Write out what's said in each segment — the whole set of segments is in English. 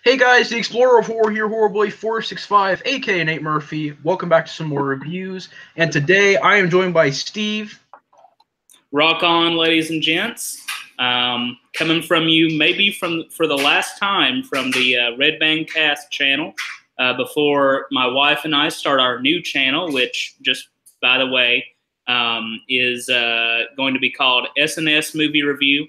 Hey guys, the Explorer of Horror here, Horrorboy465, aka Nate Murphy. Welcome back to some more reviews. And today I am joined by Steve. Rock on, ladies and gents. Coming from you, maybe for the last time, from the Redband Cast channel. Before my wife and I start our new channel, which, just by the way, is going to be called S&S Movie Review.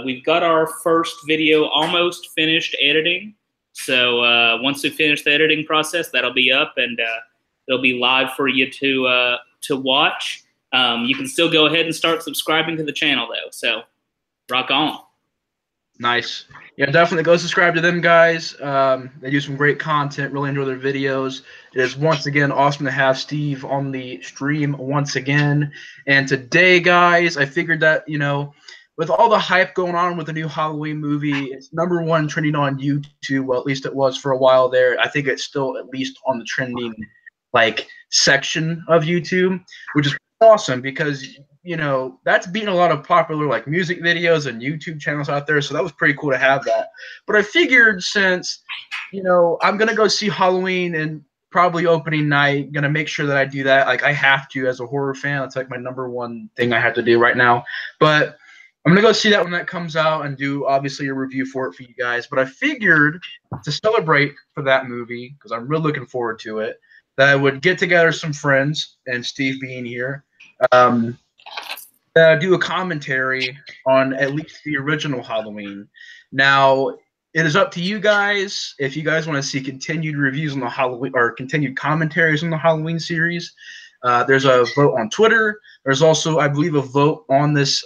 We've got our first video almost finished editing. So once we finish the editing process, that'll be up and it'll be live for you to watch. You can still go ahead and start subscribing to the channel, though. So rock on. Nice. Yeah, definitely go subscribe to them, guys. They do some great content. Really enjoy their videos. It is once again awesome to have Steve on the stream once again. And today, guys, I figured that, with all the hype going on with the new Halloween movie, it's #1 trending on YouTube. Well, at least it was for a while there. I think it's still at least on the trending section of YouTube, which is awesome because that's beating a lot of popular music videos and YouTube channels out there. So that was pretty cool to have that. But I figured since I'm gonna go see Halloween and probably opening night, gonna make sure that I do that. I have to as a horror fan. That's my #1 thing I have to do right now. But I'm going to go see that when that comes out and do, obviously, a review for it for you guys. But I figured to celebrate for that movie, because I'm really looking forward to it, that I would get together some friends, and Steve being here, do a commentary on at least the original Halloween. Now, it is up to you guys if you guys want to see continued reviews on the Halloween or continued commentaries on the Halloween series. There's a vote on Twitter. There's also, I believe, a vote on this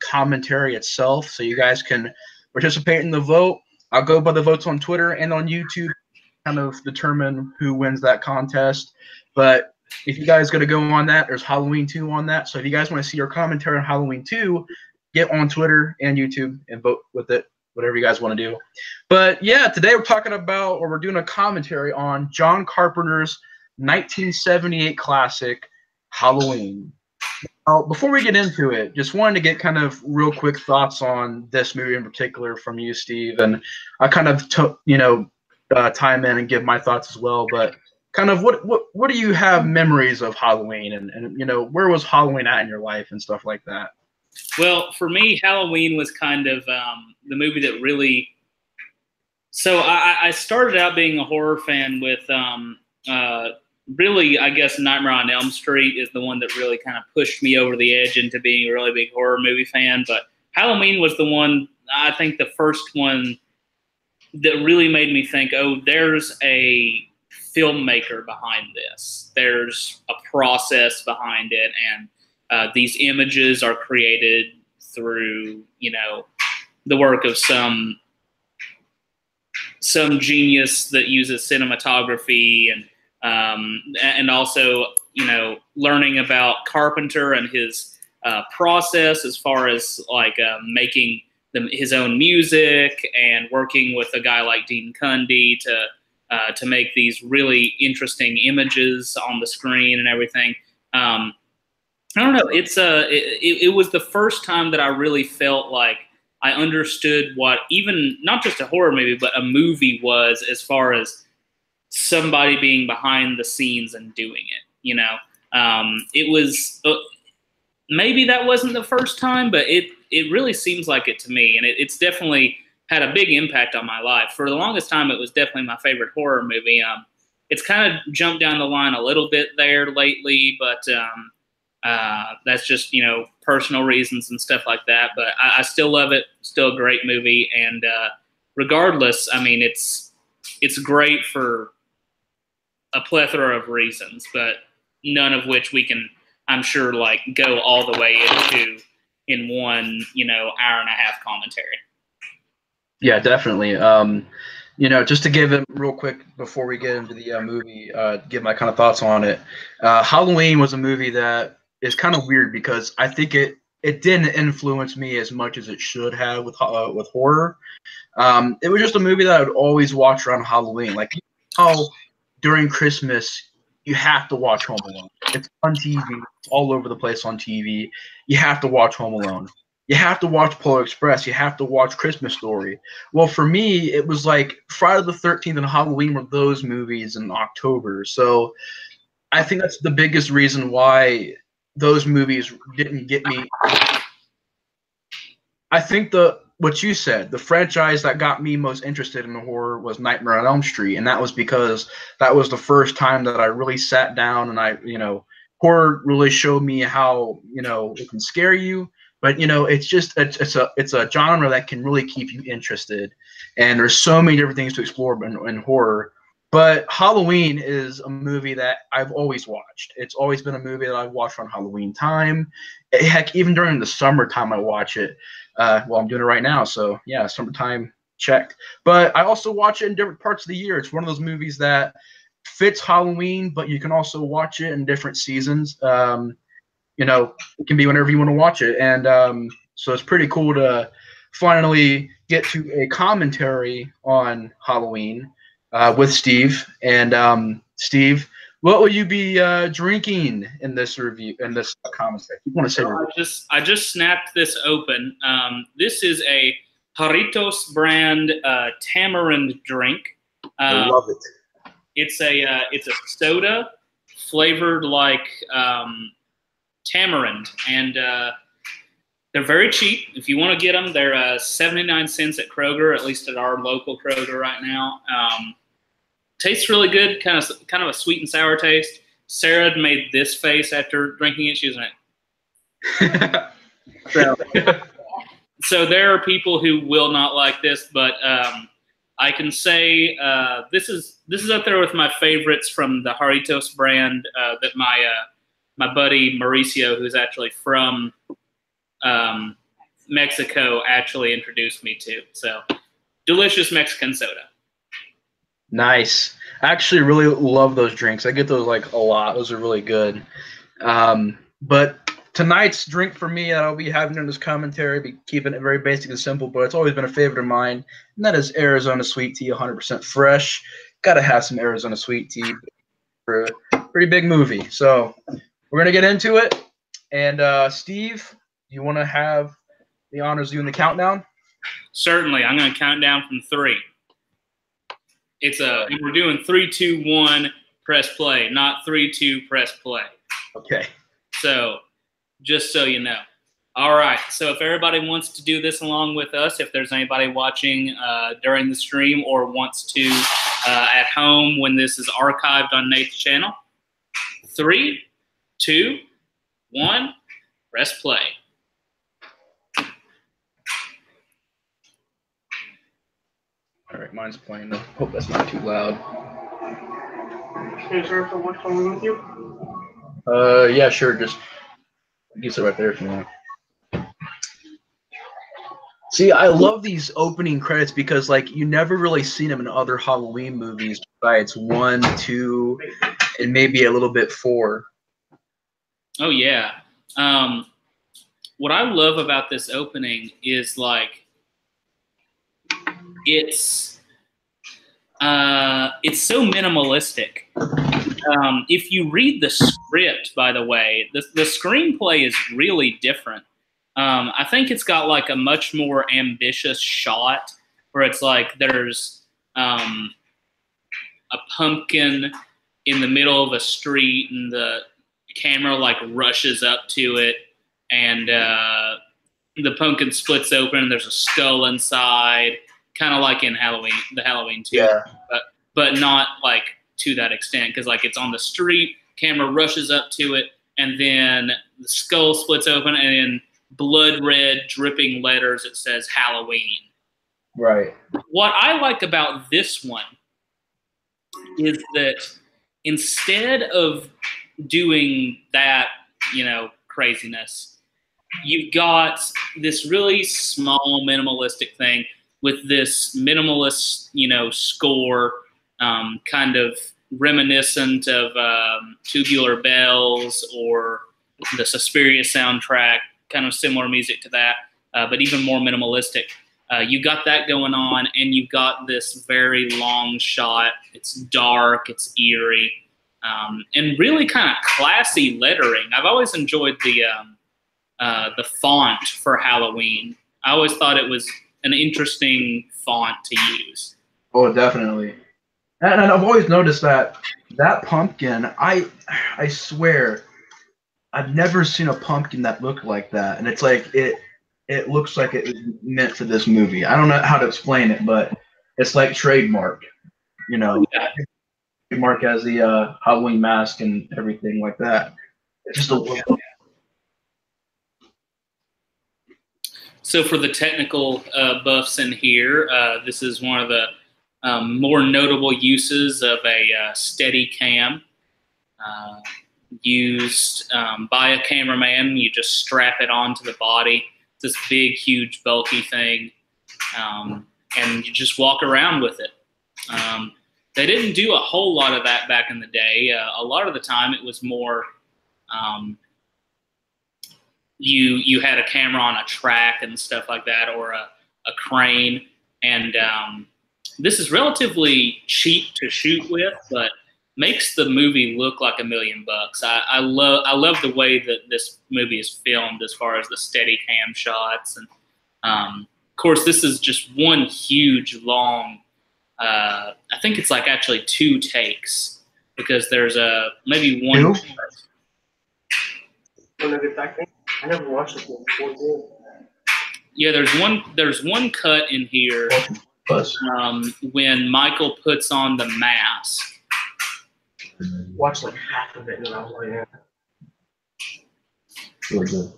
commentary itself, so you guys can participate in the vote. I'll go by the votes on Twitter and on YouTube, kind of determine who wins that contest. But if you guys going to go on that, there's Halloween 2 on that. So if you guys want to see our commentary on Halloween 2, get on Twitter and YouTube and vote with it, whatever you guys want to do. But yeah, today we're talking about, or we're doing a commentary on John Carpenter's 1978 classic, Halloween. Before we get into it, just wanted to get kind of real quick thoughts on this movie in particular from you, Steve. And I kind of took, time in and give my thoughts as well. But kind of what do you have memories of Halloween and where was Halloween at in your life and stuff like that? Well, for me, Halloween was kind of the movie that really. So I started out being a horror fan with. Really, I guess Nightmare on Elm Street is the one that really kind of pushed me over the edge into being a really big horror movie fan. But Halloween was the one, I think the first one that really made me think, oh, there's a filmmaker behind this. There's a process behind it. And these images are created through, the work of some genius that uses cinematography and also, learning about Carpenter and his process as far as making his own music and working with a guy like Dean Cundy to make these really interesting images on the screen and everything. I don't know. It was the first time that I really felt like I understood what even not just a horror movie, but a movie was as far as somebody being behind the scenes and doing it, it was maybe that wasn't the first time, but it really seems like it to me. And it's definitely had a big impact on my life. For the longest time, it was definitely my favorite horror movie. It's kind of jumped down the line a little bit there lately, but that's just, personal reasons and stuff like that. But I still love it. Still a great movie. And regardless, I mean, it's great for a plethora of reasons, but none of which we can, I'm sure, go all the way into in one, hour and a half commentary. Yeah, definitely. Just to give it real quick before we get into the movie, give my kind of thoughts on it. Halloween was a movie that is kind of weird because I think it didn't influence me as much as it should have with horror. It was just a movie that I would always watch around Halloween. During Christmas, you have to watch Home Alone. It's on TV. It's all over the place on TV. You have to watch Home Alone. you have to watch Polar Express. You have to watch Christmas Story. Well, for me, it was like Friday the 13th and Halloween were those movies in October. So I think that's the biggest reason why those movies didn't get me. I think what you said, the franchise that got me most interested in horror was Nightmare on Elm Street, and that was because that was the first time that I really sat down and horror really showed me how, it can scare you, but it's a genre that can really keep you interested, and there's so many different things to explore in horror. But Halloween is a movie that I've always watched. It's always been a movie that I've watched on Halloween time. Heck, even during the summertime, I watch it. Well, I'm doing it right now, so yeah, summertime checked. But I also watch it in different parts of the year. It's one of those movies that fits Halloween, but you can also watch it in different seasons. It can be whenever you want to watch it, and so it's pretty cool to finally get to a commentary on Halloween with Steve. And Steve, what will you be drinking in this review, in this commentary? You want to say? I just snapped this open. This is a Jarritos brand tamarind drink. I love it. It's a soda flavored like tamarind, and they're very cheap. If you want to get them, they're 79 cents at Kroger, at least at our local Kroger right now. Tastes really good, kind of a sweet and sour taste. Sarah made this face after drinking it. She was like, so there are people who will not like this, but I can say this is up there with my favorites from the Jarritos brand that my buddy Mauricio, who's actually from Mexico, actually introduced me to. So delicious Mexican soda. Nice. I actually really love those drinks. I get those like a lot. Those are really good. But tonight's drink for me that I'll be having in this commentary, be keeping it very basic and simple, but it's always been a favorite of mine, and that is Arizona sweet tea, 100% fresh. Got to have some Arizona sweet tea for a pretty big movie. So we're going to get into it. And Steve, you want to have the honors of doing the countdown? Certainly. I'm going to count down from 3. We're doing 3, 2, 1, press play, not 3, 2, press play. Okay. So, just so you know. All right. So, if everybody wants to do this along with us, if there's anybody watching during the stream or wants to at home when this is archived on Nate's channel, 3, 2, 1, press play. All right, mine's playing. I hope that's not too loud. Hey, sir, so what's going on with you? Yeah, sure. Just use it right there if you want. See, I love these opening credits because, like, you never really seen them in other Halloween movies besides 1, 2, and maybe a little bit 4. Oh yeah. What I love about this opening is like it's so minimalistic. If you read the script, by the way, the screenplay is really different. I think it's got like a much more ambitious shot where it's like there's a pumpkin in the middle of a street and the camera like rushes up to it, and the pumpkin splits open and there's a skull inside, kind of like in the Halloween 2, yeah. but not like to that extent, because like it's on the street, camera rushes up to it, and then the skull splits open, and in blood red dripping letters it says Halloween. Right. What I like about this one is that instead of doing that, craziness, you've got this really small minimalistic thing with this minimalist, score, kind of reminiscent of Tubular Bells or the Suspiria soundtrack, kind of similar music to that, but even more minimalistic. You got that going on, and you've got this very long shot. It's dark, it's eerie, and really kind of classy lettering. I've always enjoyed the the font for Halloween. I always thought it was an interesting font to use. Oh, definitely. And I've always noticed that pumpkin, I swear, I've never seen a pumpkin that looked like that. And it's like it looks like it was meant for this movie. I don't know how to explain it, but it's like trademark, you know. Yeah. Trademark as the Halloween mask and everything like that. It's just a So for the technical buffs in here, this is one of the more notable uses of a steady cam used by a cameraman. You just strap it onto the body. It's this big, huge, bulky thing, and you just walk around with it. They didn't do a whole lot of that back in the day. A lot of the time it was more you had a camera on a track and stuff like that, or a crane. And this is relatively cheap to shoot with, but makes the movie look like $1 million. I love the way that this movie is filmed as far as the steady cam shots. And of course, this is just one huge long, I think it's like actually 2 takes, because there's maybe one. I never watched it before. Yeah, there's one cut in here when Michael puts on the mask. Watched like half of it and I was like, yeah. really good.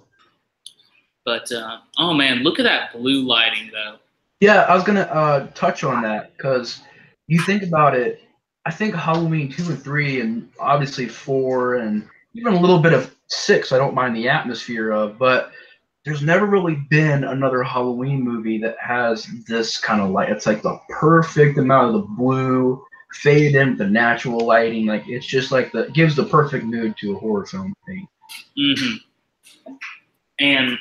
But oh man, look at that blue lighting though. Yeah, I was gonna touch on that because you think about it. I think Halloween 2 and 3, and obviously 4, and even a little bit of 6, I don't mind the atmosphere of, but there's never really been another Halloween movie that has this kind of light. It's like the perfect amount of the blue faded in with the natural lighting. Like it's just like gives the perfect mood to a horror film thing. Mm-hmm. And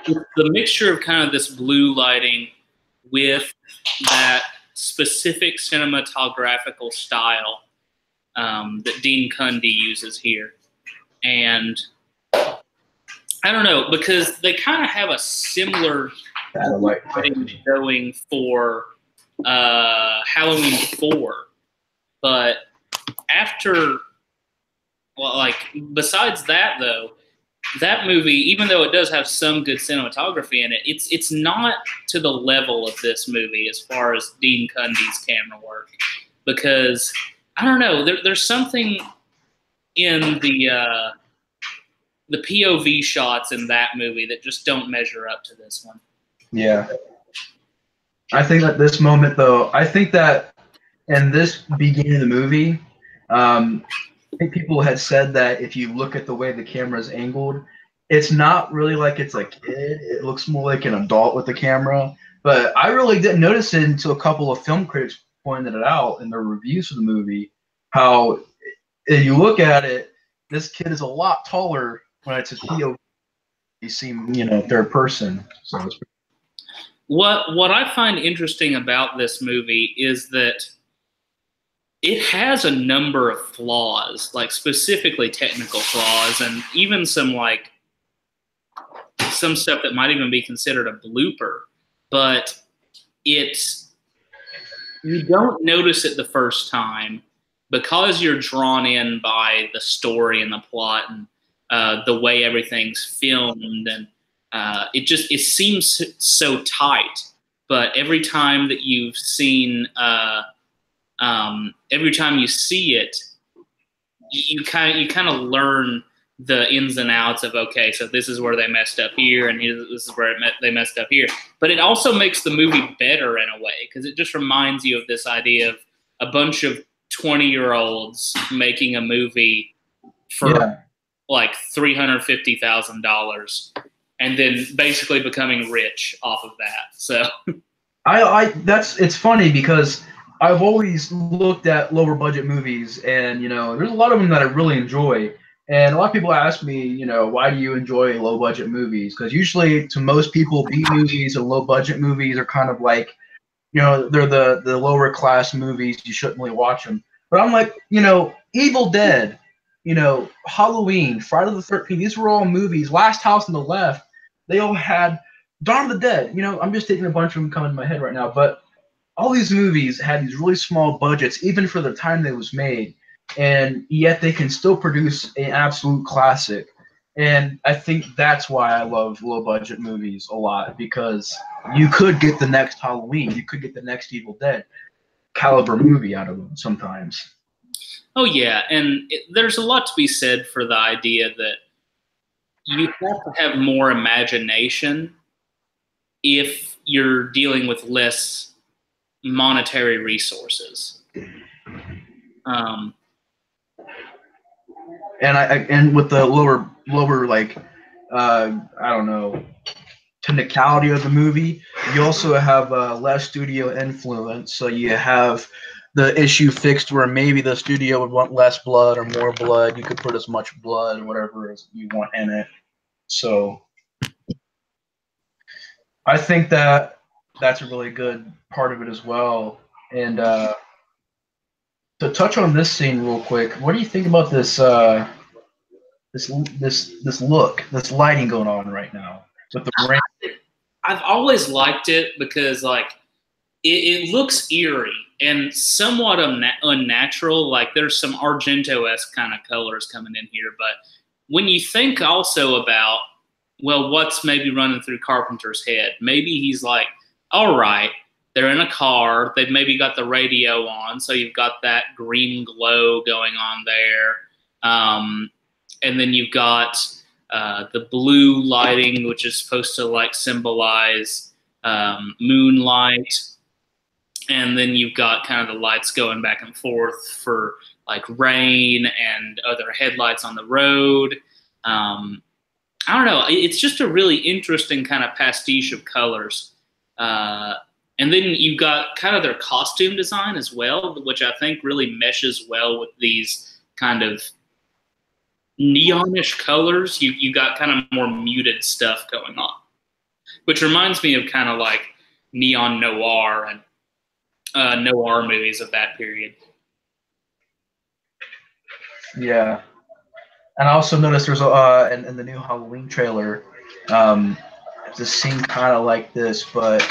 the mixture of kind of this blue lighting with that specific cinematographical style that Dean Cundey uses here. And I don't know, because they kind of have a similar lighting going for Halloween 4. But besides that though, that movie, even though it does have some good cinematography in it, it's not to the level of this movie as far as Dean Cundey's camera work. Because I don't know, there's something in the POV shots in that movie that just don't measure up to this one. Yeah. I think at this moment, though, I think that in this beginning of the movie, I think people had said that if you look at the way the camera is angled, it's not really like it's a kid. It looks more like an adult with the camera. But I really didn't notice it until a couple of film critics pointed it out in their reviews for the movie, how if you look at it, this kid is a lot taller when it's a POV. You see, third person. So it's what I find interesting about this movie is that it has a number of flaws, like specifically technical flaws, and even some stuff that might even be considered a blooper. But you don't notice it the first time because you're drawn in by the story and the plot and the way everything's filmed, and it seems so tight. But every time that you've seen, every time you see it, you kind of learn the ins and outs of, okay, so this is where they messed up here, and this is where they messed up here. But it also makes the movie better in a way, because it just reminds you of this idea of a bunch of 20-year-olds making a movie for like $350,000, and then basically becoming rich off of that. So it's funny because I've always looked at lower budget movies, and there's a lot of them that I really enjoy. And a lot of people ask me, why do you enjoy low budget movies? Because usually, to most people, B movies and low budget movies are kind of like, they're the lower class movies. You shouldn't really watch them. But I'm like, Evil Dead. you know, Halloween, Friday the 13th, these were all movies. Last House on the Left, they all had Dawn of the Dead. You know, I'm just taking a bunch of them coming to my head right now, but all these movies had these really small budgets, even for the time they was made, and yet they can still produce an absolute classic. And I think that's why I love low budget movies a lot, because you could get the next Halloween, you could get the next Evil Dead caliber movie out of them sometimes. Oh yeah, and there's a lot to be said for the idea that you have to have more imagination if you're dealing with less monetary resources. And with the lower like I don't know, technicality of the movie, you also have less studio influence. So you have the issue fixed where maybe the studio would want less blood or more blood. You could put as much blood or whatever you want in it. So I think that that's a really good part of it as well. And to touch on this scene real quick, what do you think about this this look, this lighting going on right now with the rain? I've always liked it because like it looks eerie and somewhat unnatural. Like there's some Argento-esque kind of colors coming in here, but when you think also about, well, what's maybe running through Carpenter's head? Maybe he's like, all right, they're in a car. They've maybe got the radio on, so you've got that green glow going on there. And then you've got the blue lighting, which is supposed to like symbolize moonlight. And then you've got kind of the lights going back and forth for like rain and other headlights on the road. I don't know. It's just a really interesting kind of pastiche of colors. And then you've got kind of their costume design as well, which I think really meshes well with these kind of neonish colors. You got kind of more muted stuff going on, which reminds me of kind of like neon noir and noir movies of that period. Yeah. And I also noticed there's in the new Halloween trailer, there's a scene kind of like this, but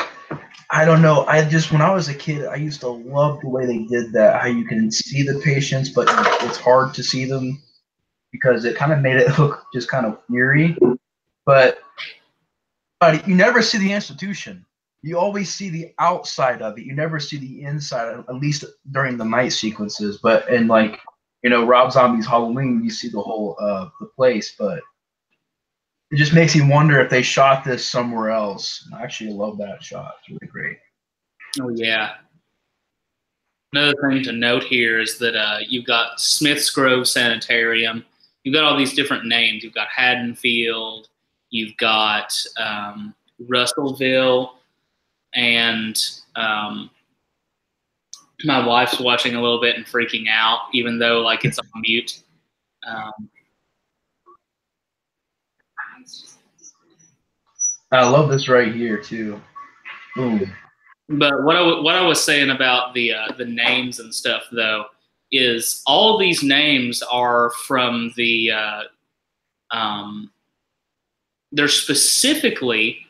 I don't know. When I was a kid, I used to love the way they did that. How you can see the patients, but it's hard to see them because it kind of made it look just kind of eerie. But you never see the institution. You always see the outside of it. You never see the inside, at least during the night sequences. But in like, you know, Rob Zombie's Halloween, you see the whole the place. But it just makes me wonder if they shot this somewhere else. I actually love that shot. It's really great. Oh yeah. Another thing to note here is that you've got Smith's Grove Sanitarium. You've got all these different names. You've got Haddonfield. You've got Russellville. And my wife's watching a little bit and freaking out, even though like it's on mute. I love this right here too. Boom. But what I was saying about the names and stuff though is all of these names are from the they're specifically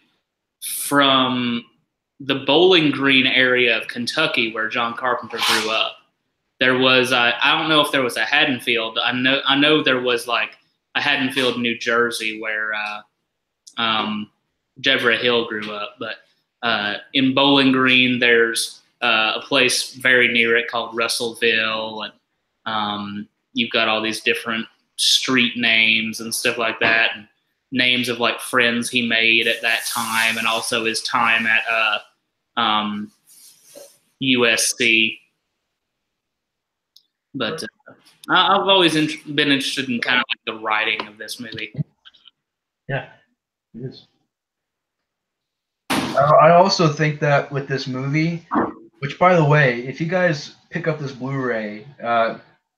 from the Bowling Green area of Kentucky where John Carpenter grew up. There was I don't know if there was a Haddonfield. I know there was like a Haddonfield, New Jersey, where Deborah Hill grew up. But in Bowling Green, there's a place very near it called Russellville, and you've got all these different street names and stuff like that, and names of like friends he made at that time, and also his time at USC. But I've always been interested in kind of like the writing of this movie. Yeah, it is. I also think that with this movie, which by the way, if you guys pick up this Blu-ray,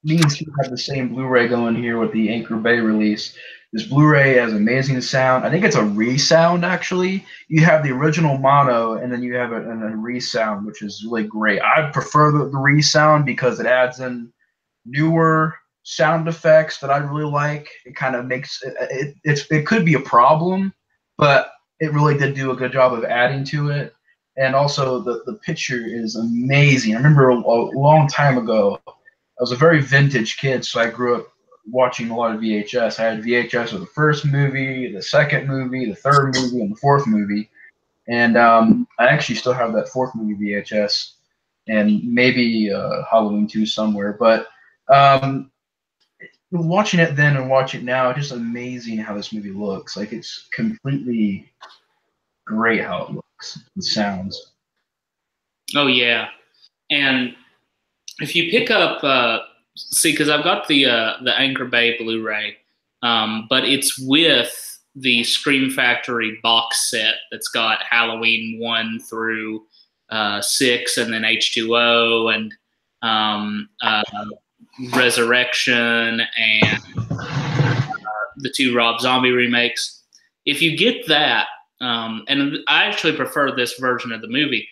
me and Steve have the same Blu-ray going here with the Anchor Bay release. This Blu-ray has amazing sound. I think it's a resound actually. You have the original mono, and then you have a resound, which is really great. I prefer the resound because it adds in newer sound effects that I really like. It kind of makes it could be a problem, but it really did do a good job of adding to it. And also the picture is amazing. I remember a long time ago, I was a very vintage kid, so I grew up watching a lot of VHS. I had VHS of the first movie, the second movie, the third movie, and the fourth movie. And I actually still have that fourth movie VHS, and maybe Halloween 2 somewhere. But watching it then and watch it now, just amazing how this movie looks. Like, it's completely great how it looks and sounds. Oh yeah, and if you pick up, see, because I've got the Anchor Bay Blu-ray, but it's with the Scream Factory box set that's got Halloween 1 through 6, and then H2O and Resurrection and the 2 Rob Zombie remakes. If you get that, and I actually prefer this version of the movie,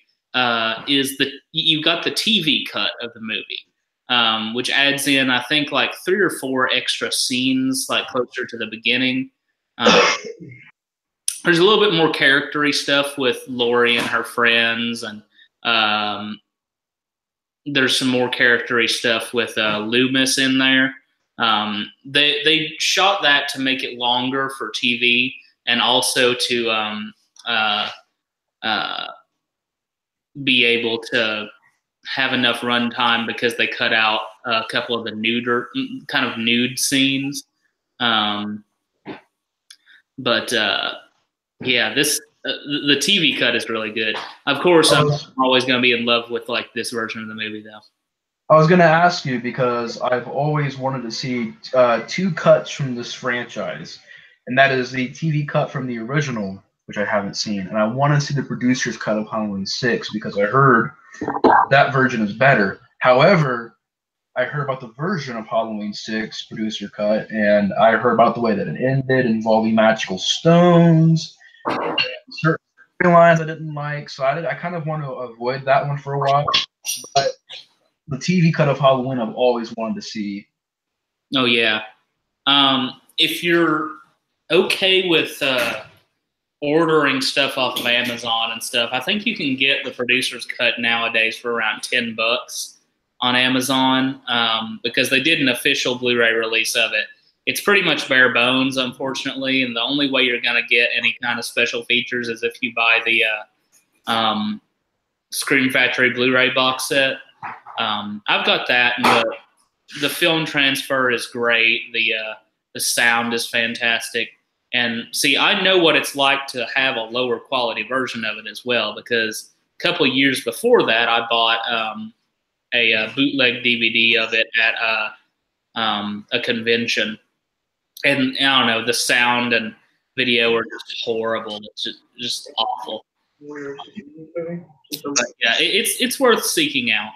is that you got the TV cut of the movie, which adds in, I think, like 3 or 4 extra scenes, like closer to the beginning. There's a little bit more character-y stuff with Laurie and her friends, and there's some more character-y stuff with Loomis in there. They shot that to make it longer for TV, and also to be able to have enough runtime, because they cut out a couple of the nude scenes. But yeah, the TV cut is really good. Of course, I'm always going to be in love with like this version of the movie, though. I was going to ask you, because I've always wanted to see 2 cuts from this franchise, and that is the TV cut from the original, which I haven't seen, and I want to see the producer's cut of Halloween 6, because I heard that version is better. However, I heard about the version of Halloween 6 producer cut, and I heard about the way that it ended, involving magical stones, certain storylines I didn't like, so I kind of want to avoid that one for a while. But the TV cut of Halloween I've always wanted to see. Oh yeah, if you're okay with ordering stuff off of Amazon and stuff, I think you can get the producer's cut nowadays for around $10 on Amazon, because they did an official Blu-ray release of it. It's pretty much bare bones, unfortunately, and the only way you're going to get any kind of special features is if you buy the Scream Factory Blu-ray box set. I've got that, and the film transfer is great. The sound is fantastic. And see, I know what it's like to have a lower quality version of it as well, because a couple of years before that, I bought a bootleg DVD of it at a convention. And I don't know, the sound and video are just horrible. It's just awful. But yeah, it's worth seeking out.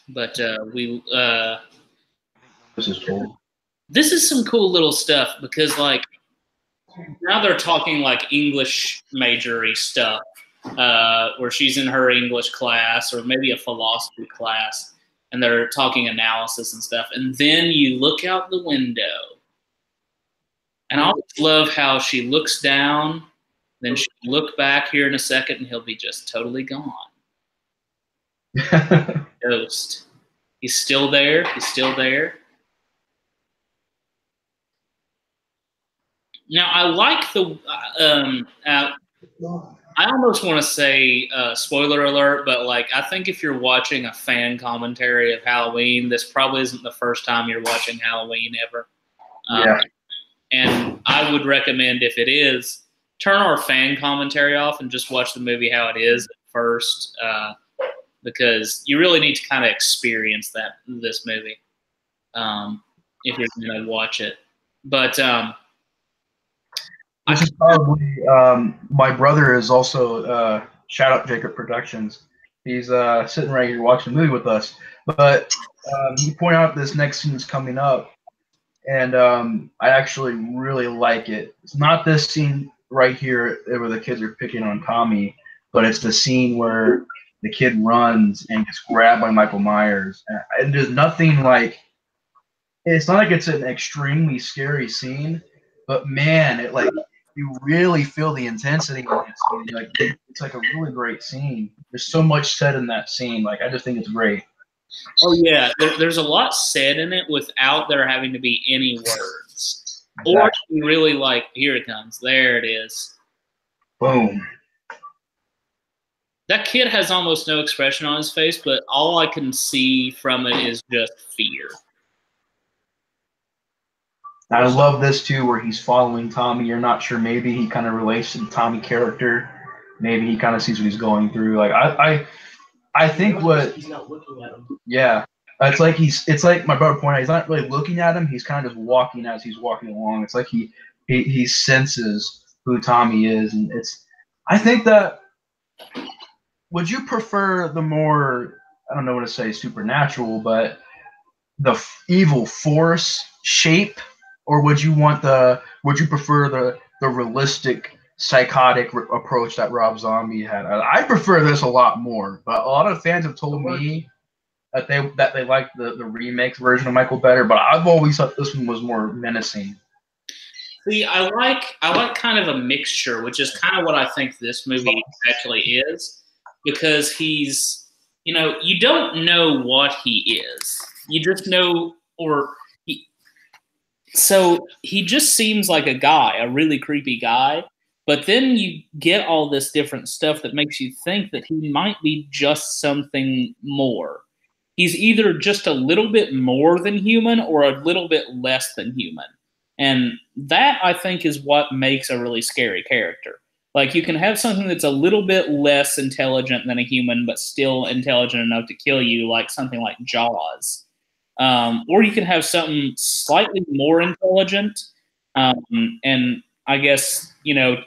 But This is cool. This is some cool little stuff, because like now they're talking like English majory stuff, where she's in her English class or maybe a philosophy class, and they're talking analysis and stuff. And then you look out the window, and I always love how she looks down, then she'll look back here in a second, and he'll be just totally gone. Ghost. He's still there. He's still there. Now, I like the I almost want to say spoiler alert, but like I think if you're watching a fan commentary of Halloween, this probably isn't the first time you're watching Halloween ever. Yeah. And I would recommend, if it is, turn our fan commentary off and just watch the movie how it is at first, because you really need to kind of experience this movie if you're going to watch it. But this is probably my brother is also shout out Jacob Productions. He's sitting right here watching the movie with us. But he pointed out this next scene is coming up, and I actually really like it. It's not this scene right here where the kids are picking on Tommy, but it's the scene where the kid runs and gets grabbed by Michael Myers. And there's nothing like, it's not like it's an extremely scary scene, but man, it like, you really feel the intensity in that scene. Like, it's like a really great scene. There's so much said in that scene. Like, I just think it's great. Oh yeah, there's a lot said in it without there having to be any words. Exactly. Or you really like, here it comes, there it is. Boom. That kid has almost no expression on his face, but all I can see from it is just fear. I love this too, where he's following Tommy. You're not sure. Maybe he kind of relates to the Tommy character. Maybe he kind of sees what he's going through. Like I think what he's not looking at him. Yeah, it's like my brother pointed out. He's not really looking at him. He's kind of just walking as he's walking along. It's like he senses who Tommy is, and it's. I think that. Would you prefer the more, I don't know what to say, supernatural, but the evil force shape, or would you prefer the realistic psychotic approach that Rob Zombie had? I prefer this a lot more, but a lot of fans have told me that they like the remake version of Michael better, but I've always thought this one was more menacing. See, I like kind of a mixture, which is kind of what I think this movie actually is. Because he's, you don't know what he is. You just know, so he just seems like a guy, a really creepy guy. But then you get all this different stuff that makes you think that he might be just something more. He's either just a little bit more than human or a little bit less than human. And that, I think, is what makes a really scary character. Like, you can have something that's a little bit less intelligent than a human, but still intelligent enough to kill you, like something like Jaws. Or you can have something slightly more intelligent, and I guess,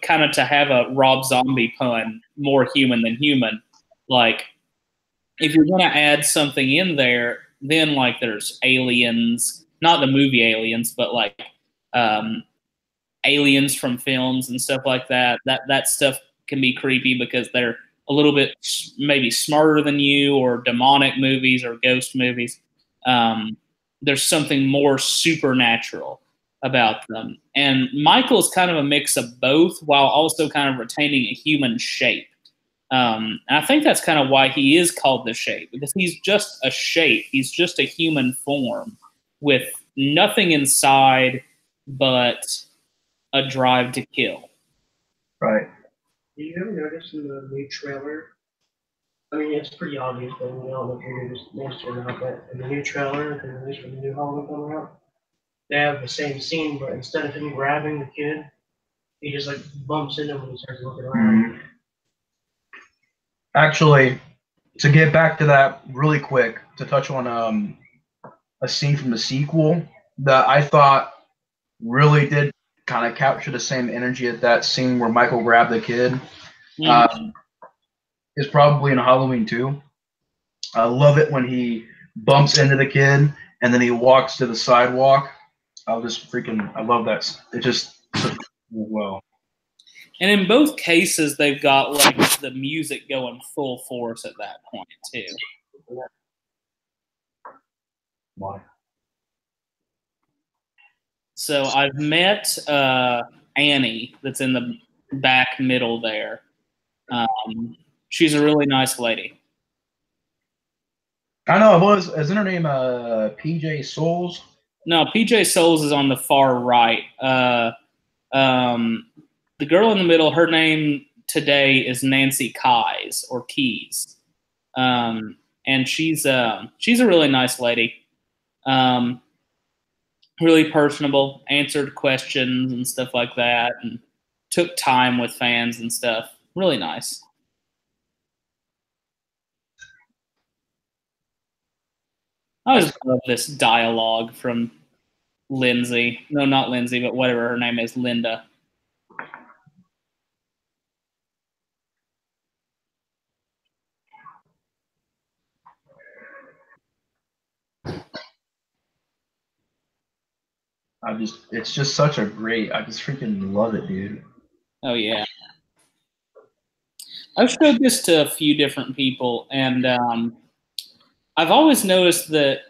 kind of to have a Rob Zombie pun, more human than human. Like, if you're going to add something in there, then, like, there's aliens, not the movie Aliens, but, like, aliens from films and stuff like that. That stuff can be creepy because they're a little bit maybe smarter than you, or demonic movies or ghost movies. There's something more supernatural about them. And Michael's kind of a mix of both while also kind of retaining a human shape. And I think that's kind of why he is called the Shape, because he's just a shape. He's just a human form with nothing inside but a drive to kill. Right. Did you ever notice in the new trailer? I mean, it's pretty obvious, but we all know if you noticed or not, but in the new trailer, the release for the new Halloween coming out, they have the same scene, but instead of him grabbing the kid, he just like bumps into him when he starts looking around. Actually, to get back to that really quick, to touch on a scene from the sequel that I thought really did kind of capture the same energy at that scene where Michael grabbed the kid. Is probably in Halloween 2. I love it when he bumps into the kid and then he walks to the sidewalk. I love that. It just well. And in both cases, they've got like the music going full force at that point too. Why? So I've met Annie, that's in the back middle there. She's a really nice lady. I know. Isn't her name PJ Souls? No, PJ Souls is on the far right. The girl in the middle, her name today is Nancy Keys or Keys, and she's a really nice lady. Really personable, answered questions and stuff like that, and took time with fans and stuff. Really nice. I just love this dialogue from Lindsay. No, not Lindsay, but whatever her name is, Linda. It's just such a great, I just freaking love it, dude. Oh, yeah. I've showed this to a few different people, and I've always noticed that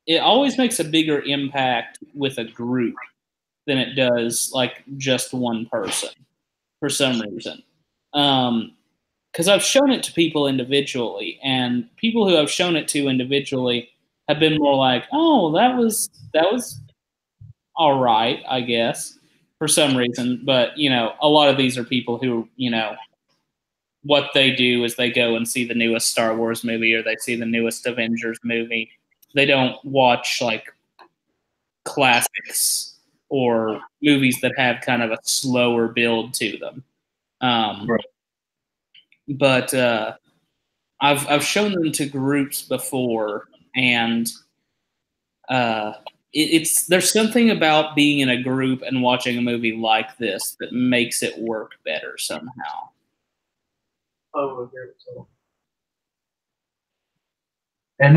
it always makes a bigger impact with a group than it does like just one person for some reason. Because I've shown it to people individually, and people who I've shown it to individually have been more like, "Oh, that was all right, I guess," for some reason. But you know, a lot of these are people who, you know, what they do is they go and see the newest Star Wars movie or they see the newest Avengers movie. They don't watch like classics or movies that have kind of a slower build to them. Right. But I've shown them to groups before, and there's something about being in a group and watching a movie like this that makes it work better somehow. Oh, so. And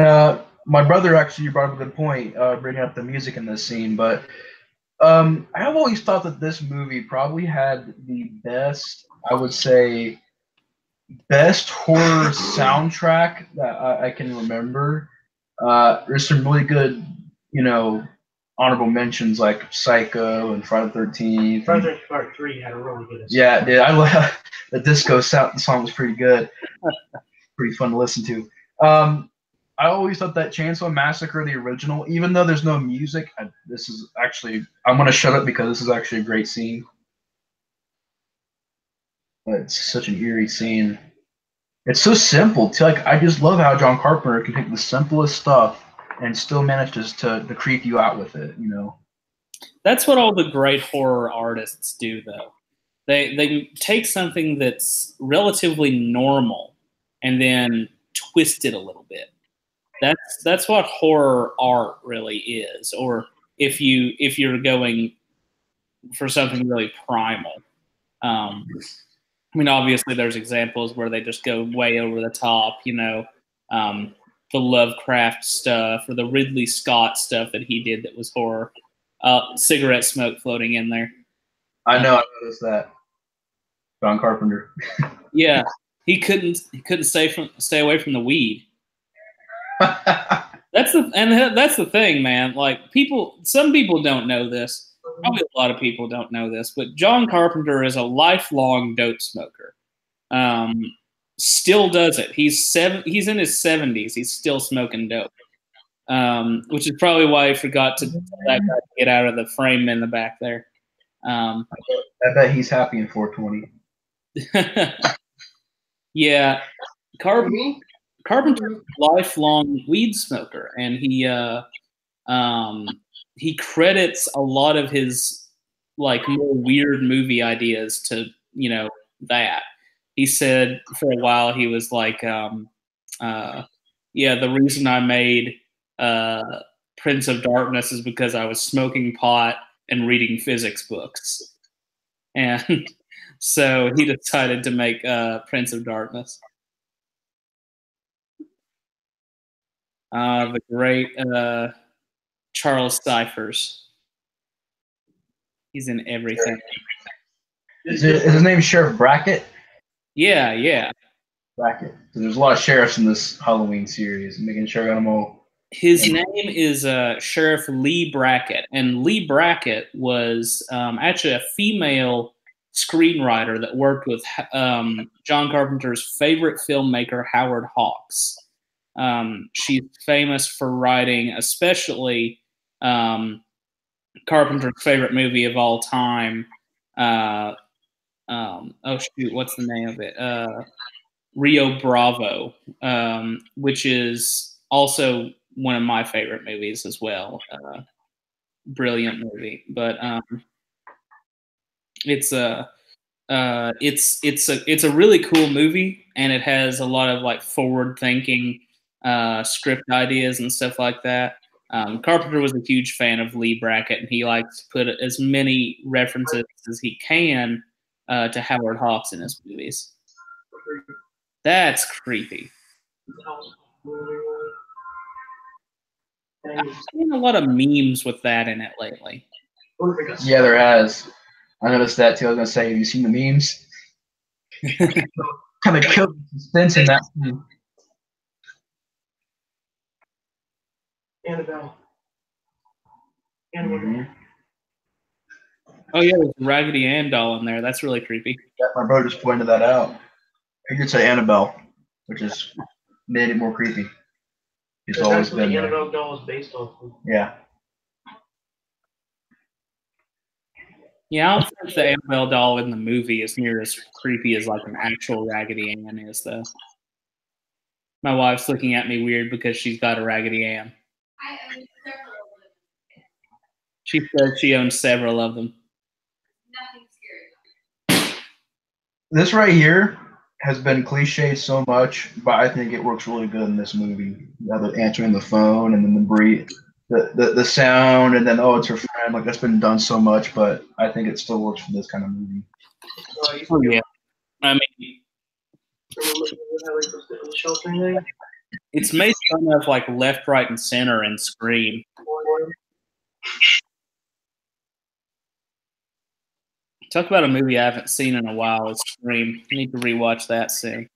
my brother actually brought up a good point, bringing up the music in this scene. But I've always thought that this movie probably had the best, I would say, best horror soundtrack that I can remember. There's some really good, you know, honorable mentions like Psycho and Friday the 13th. Friday the 13th Part 3 had a really good. Yeah, dude, I love the disco sound. The song was pretty good, pretty fun to listen to. I always thought that Chainsaw Massacre, the original, even though there's no music, this is actually, I'm going to shut up because this is actually a great scene. It's such an eerie scene. It's so simple, too. Like, I just love how John Carpenter can take the simplest stuff and still manages to creep you out with it, you know? That's what all the great horror artists do, though. They take something that's relatively normal and then twist it a little bit. That's what horror art really is. Or if you're going for something really primal. I mean, obviously, there's examples where they just go way over the top. You know, the Lovecraft stuff or the Ridley Scott stuff that he did that was horror. Cigarette smoke floating in there. I know. I noticed that. John Carpenter. Yeah, he couldn't stay away from the weed. That's the thing, man. Like some people don't know this. Probably a lot of people don't know this, but John Carpenter is a lifelong dope smoker. Still does it. He's in his 70s. He's still smoking dope. Which is probably why he forgot to tell that guy to get out of the frame in the back there. I bet he's happy in 420. Yeah, Carpenter's a lifelong weed smoker, and he credits a lot of his like more weird movie ideas to, you know, that. He said for a while he was like, yeah, the reason I made Prince of Darkness is because I was smoking pot and reading physics books, and so he decided to make Prince of Darkness. The great Charles Cyphers. He's in everything. Is his name Sheriff Brackett? Yeah. Brackett. So there's a lot of sheriffs in this Halloween series. I'm making sure I got them all. His name is Sheriff Lee Brackett, and Lee Brackett was actually a female screenwriter that worked with John Carpenter's favorite filmmaker, Howard Hawks. She's famous for writing, especially Carpenter's favorite movie of all time. Oh shoot, what's the name of it? Rio Bravo, which is also one of my favorite movies as well. Brilliant movie, but it's a really cool movie, and it has a lot of like forward-thinking script ideas and stuff like that. Carpenter was a huge fan of Lee Brackett, and he likes to put as many references as he can to Howard Hawks in his movies. That's creepy. I've seen a lot of memes with that in it lately. Yeah, there has. I noticed that too. I was gonna say, have you seen the memes? kind of killed the suspense in that scene. Annabelle. Mm-hmm. Oh yeah, there's a Raggedy Ann doll in there. That's really creepy. Yeah, my brother just pointed that out. He could say Annabelle, which is made it more creepy. He's always That's what been the there. Annabelle doll is based off of. Yeah. Yeah, I don't think the Annabelle doll in the movie is near as creepy as like an actual Raggedy Ann is, though. My wife's looking at me weird because she's got a Raggedy Ann. I own several of them. She says she owns several of them. Nothing scary. This right here has been cliched so much, but I think it works really good in this movie. The answering the phone and then the sound, and then it's her friend. Like that's been done so much, but I think it still works for this kind of movie. Oh yeah, I mean, The shelter thing. it's made fun of like Left, Right, and Center and Scream. Talk about a movie I haven't seen in a while. It's Scream. I need to rewatch that soon.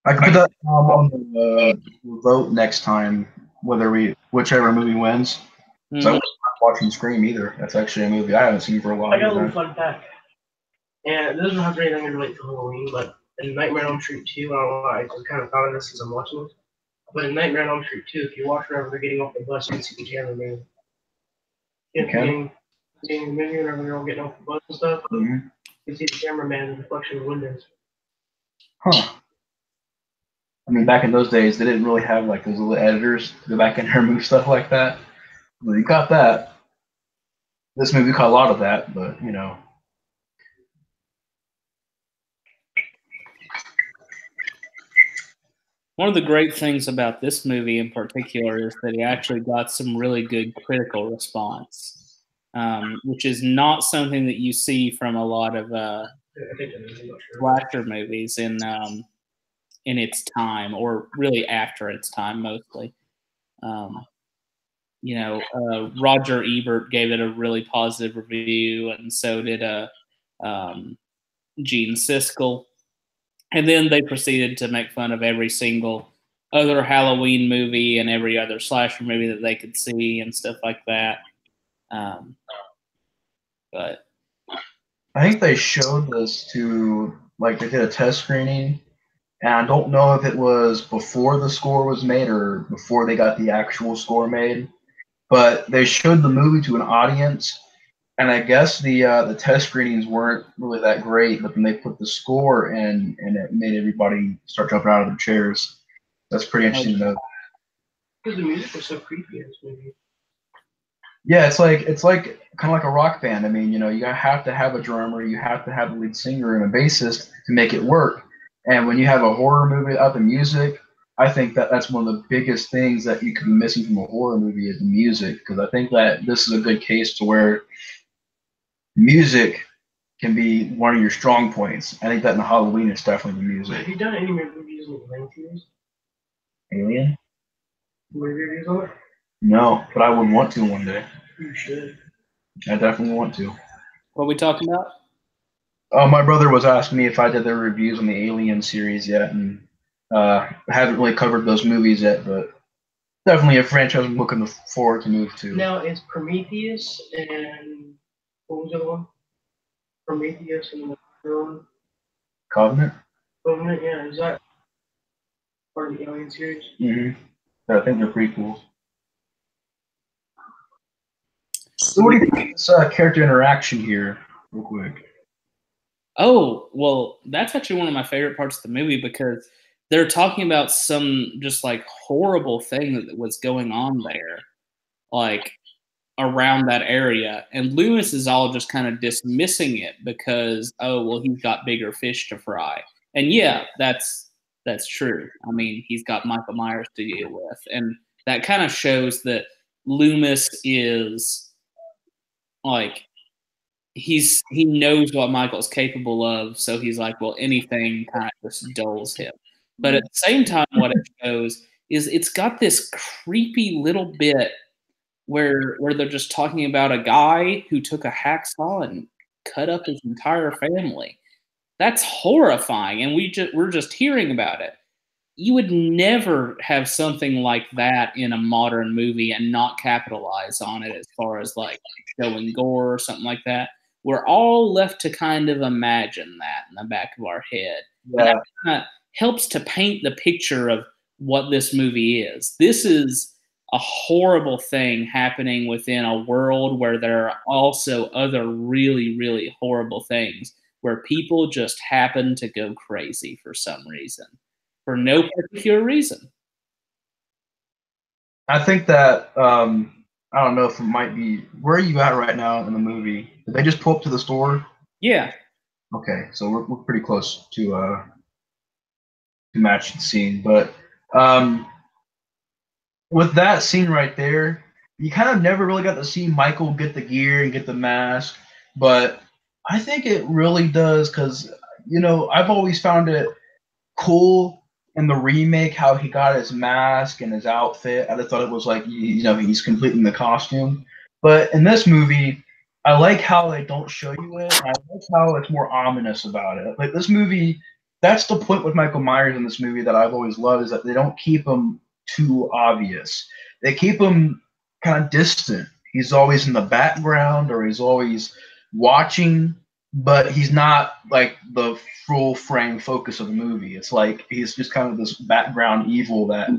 I can put that on the vote next time, whichever movie wins. So I'm not watching Scream either. That's actually a movie I haven't seen for a while. I got a little fun fact. And this doesn't have anything to relate to Halloween, but in Nightmare on Elm Street 2, I don't know why I just kind of thought of this as I'm watching this. But in Nightmare on Elm Street 2, if you watch whenever they're getting off the bus, you can see the cameraman. Getting the movie whenever they're all getting off the bus and stuff. Mm-hmm. You can see the cameraman in the reflection of the windows. Huh. I mean, back in those days, they didn't really have like those little editors to go back in there and move stuff like that. Well, you got that. This movie caught a lot of that, but you know. One of the great things about this movie in particular is that it actually got some really good critical response, which is not something that you see from a lot of slasher movies in its time, or really after its time, mostly. Roger Ebert gave it a really positive review, and so did Gene Siskel. And then they proceeded to make fun of every single other Halloween movie and every other slasher movie that they could see and stuff like that. But I think they showed this to, like, they did a test screening, and I don't know if it was before the score was made or before they got the actual score made, but they showed the movie to an audience. And I guess the test screenings weren't really that great, but then they put the score in, and it made everybody start jumping out of their chairs. That's pretty interesting to know. Because the music was so creepy in this movie. Yeah, it's like kind of like a rock band. I mean, you have to have a drummer, you have to have a lead singer and a bassist to make it work. And when you have a horror movie up in music, I think that's one of the biggest things that you could be missing from a horror movie is the music. Because I think that this is a good case to where music can be one of your strong points. I think that in Halloween it's definitely the music. Have you done any reviews on the series? Alien? Reviews on it? No, but I would want to one day. You should. I definitely want to. what are we talking about? My brother was asking me if I did the reviews on the Alien series yet, and I haven't really covered those movies yet, but definitely a franchise I'm looking forward to move to. Now, it's Prometheus and what was the other one? Prometheus and the other one? Covenant? Covenant, yeah. Is that part of the Alien series? Mm-hmm. I think they're prequels. So what do you think of this character interaction here, real quick? Oh, well, that's actually one of my favorite parts of the movie because they're talking about some just like horrible thing that was going on there, like around that area. And Loomis is all just kind of dismissing it because, oh, well, he's got bigger fish to fry. And yeah, that's true. I mean, he's got Michael Myers to deal with. And that kind of shows that Loomis is like, he knows what Michael's capable of, so he's like, well, anything kind of just dulls him. But at the same time, what it shows is it's got this creepy little bit where they're just talking about a guy who took a hacksaw and cut up his entire family. that's horrifying, and we're just hearing about it. You would never have something like that in a modern movie and not capitalize on it as far as like showing gore or something like that. We're all left to kind of imagine that in the back of our head. Yeah. And that kind of helps to paint the picture of what this movie is. This is a horrible thing happening within a world where there are also other really, really horrible things where people just happen to go crazy for some reason, for no particular reason. I think that I don't know if it might be. Where are you at right now in the movie? Did they just pull up to the store? Yeah. Okay, so we're pretty close to match the scene, but with that scene right there, you kind of never really got to see Michael get the gear and get the mask, but I think it really does because I've always found it cool in the remake how he got his mask and his outfit. I just thought it was like he's completing the costume, but in this movie, I like how they don't show you it. And I like how it's more ominous about it. Like this movie, that's the point with Michael Myers in this movie that I've always loved is that they don't keep him too obvious. They keep him kind of distant. He's always in the background or he's always watching, but he's not like the full frame focus of the movie. It's like he's just kind of this background evil that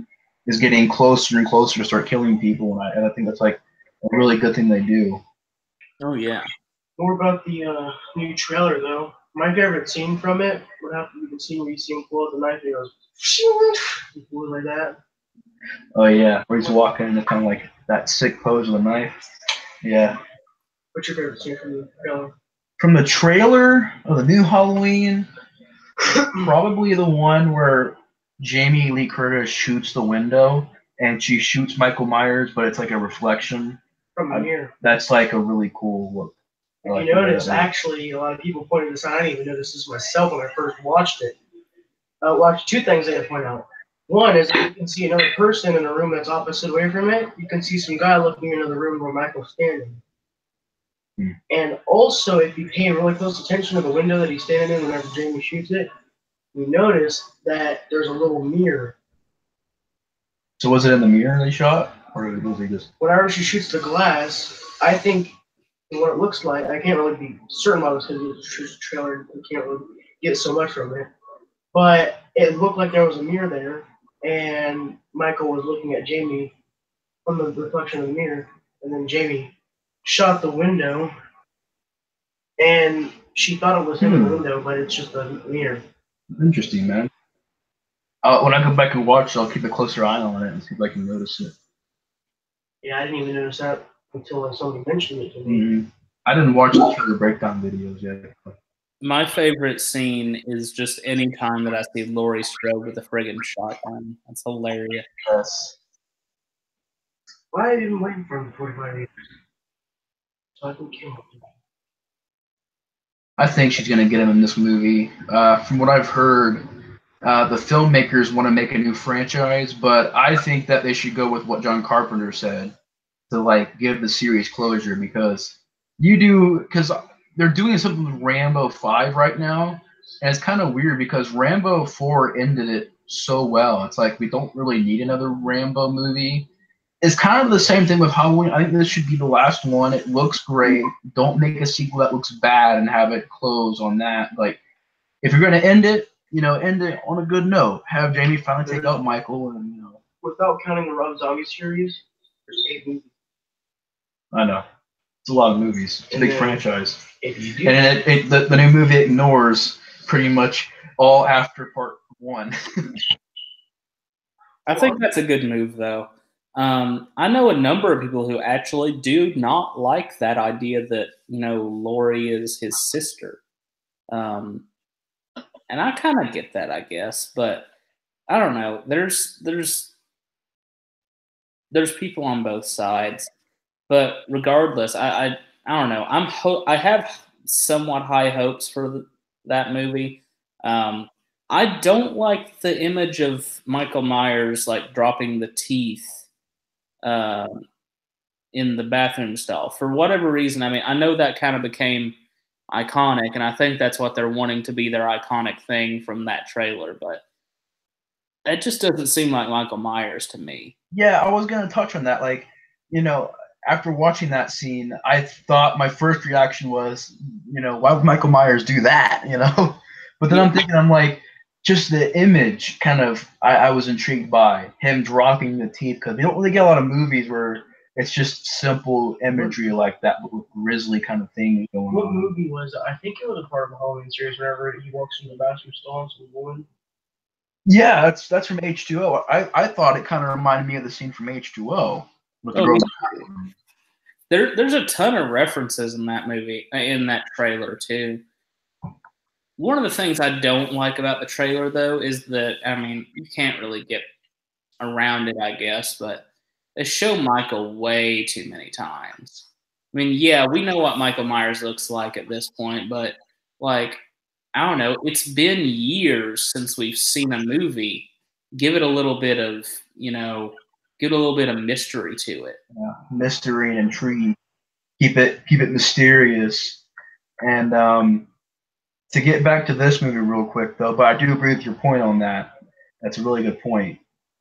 is getting closer and closer to start killing people, and I think that's like a really good thing they do. Oh yeah. More about the new trailer though. My favorite scene from it would have to be the scene where you see him pull out the knife and he goes like that. Oh yeah, where he's walking in kind of like that sick pose with a knife. Yeah. What's your favorite scene from the trailer? From the trailer of the new Halloween, probably the one where Jamie Lee Curtis shoots the window and she shoots Michael Myers, but it's like a reflection from the mirror. That's like a really cool look. If you notice, actually, a lot of people pointed this out. I didn't even notice this myself when I first watched it. Watched two things I can point out. One is you can see another person in a room that's opposite away from it. You can see some guy looking into the room where Michael's standing. And also, if you pay really close attention to the window that he's standing in whenever Jamie shoots it, you notice that there's a little mirror. So was it in the mirror they shot? Or was he just... Whenever she shoots the glass, I think what it looks like, I can't really be certain about this because it's a trailer, you can't really get so much from it. But it looked like there was a mirror there, and Michael was looking at Jamie from the reflection of the mirror, and then Jamie shot the window, and she thought it was him in the window, but it's just a mirror. Interesting, man. When I go back and watch, I'll keep a closer eye on it and see if I can notice it. Yeah, I didn't even notice that until somebody mentioned it to me. Mm-hmm. I didn't watch the trailer breakdown videos yet. My favorite scene is just any time that I see Laurie Strode with a friggin' shotgun. That's hilarious. Yes. Why are you even waiting for him 45 years? So I can kill him. I think she's going to get him in this movie. From what I've heard, the filmmakers want to make a new franchise, but I think that they should go with what John Carpenter said to like give the series closure because they're doing something with Rambo 5 right now, and it's kind of weird because Rambo 4 ended it so well. It's like we don't really need another Rambo movie. It's kind of the same thing with Halloween. I think this should be the last one. It looks great. Don't make a sequel that looks bad and have it close on that. Like, if you're going to end it, end it on a good note. Have Jamie finally take out Michael and, Without counting the Rob Zombie series, there's 8 movies. I know. It's a lot of movies. It's a big franchise. If you do, and the new movie ignores pretty much all after part 1. I think that's a good move, though. I know a number of people who actually do not like that idea that, Laurie is his sister. And I kind of get that, I guess, but I don't know. There's people on both sides, but regardless, I don't know. I have somewhat high hopes for that movie. I don't like the image of Michael Myers like dropping the teeth in the bathroom stall for whatever reason. I mean, I know that kind of became iconic, and I think that's what they're wanting to be their iconic thing from that trailer. But that just doesn't seem like Michael Myers to me. Yeah, I was gonna touch on that. Like, after watching that scene, I thought my first reaction was, why would Michael Myers do that? But then I'm like, just the image kind of I was intrigued by him dropping the teeth, because we don't really get a lot of movies where it's just simple imagery like that with grisly kind of thing going on. What movie was it? I think it was a part of the Halloween series whenever he walks in the bathroom stall and some woman. Yeah, that's from H2O. I thought it kind of reminded me of the scene from H2O. With the girl. There's a ton of references in that movie, in that trailer too. One of the things I don't like about the trailer, though, is that, you can't really get around it, I guess, but they show Michael way too many times. Yeah, we know what Michael Myers looks like at this point, but, like, I don't know, it's been years since we've seen a movie. Give it a little bit of, give it a little bit of mystery to it. Yeah, mystery and intrigue. Keep it mysterious. And to get back to this movie real quick, though, but I do agree with your point on that. That's a really good point.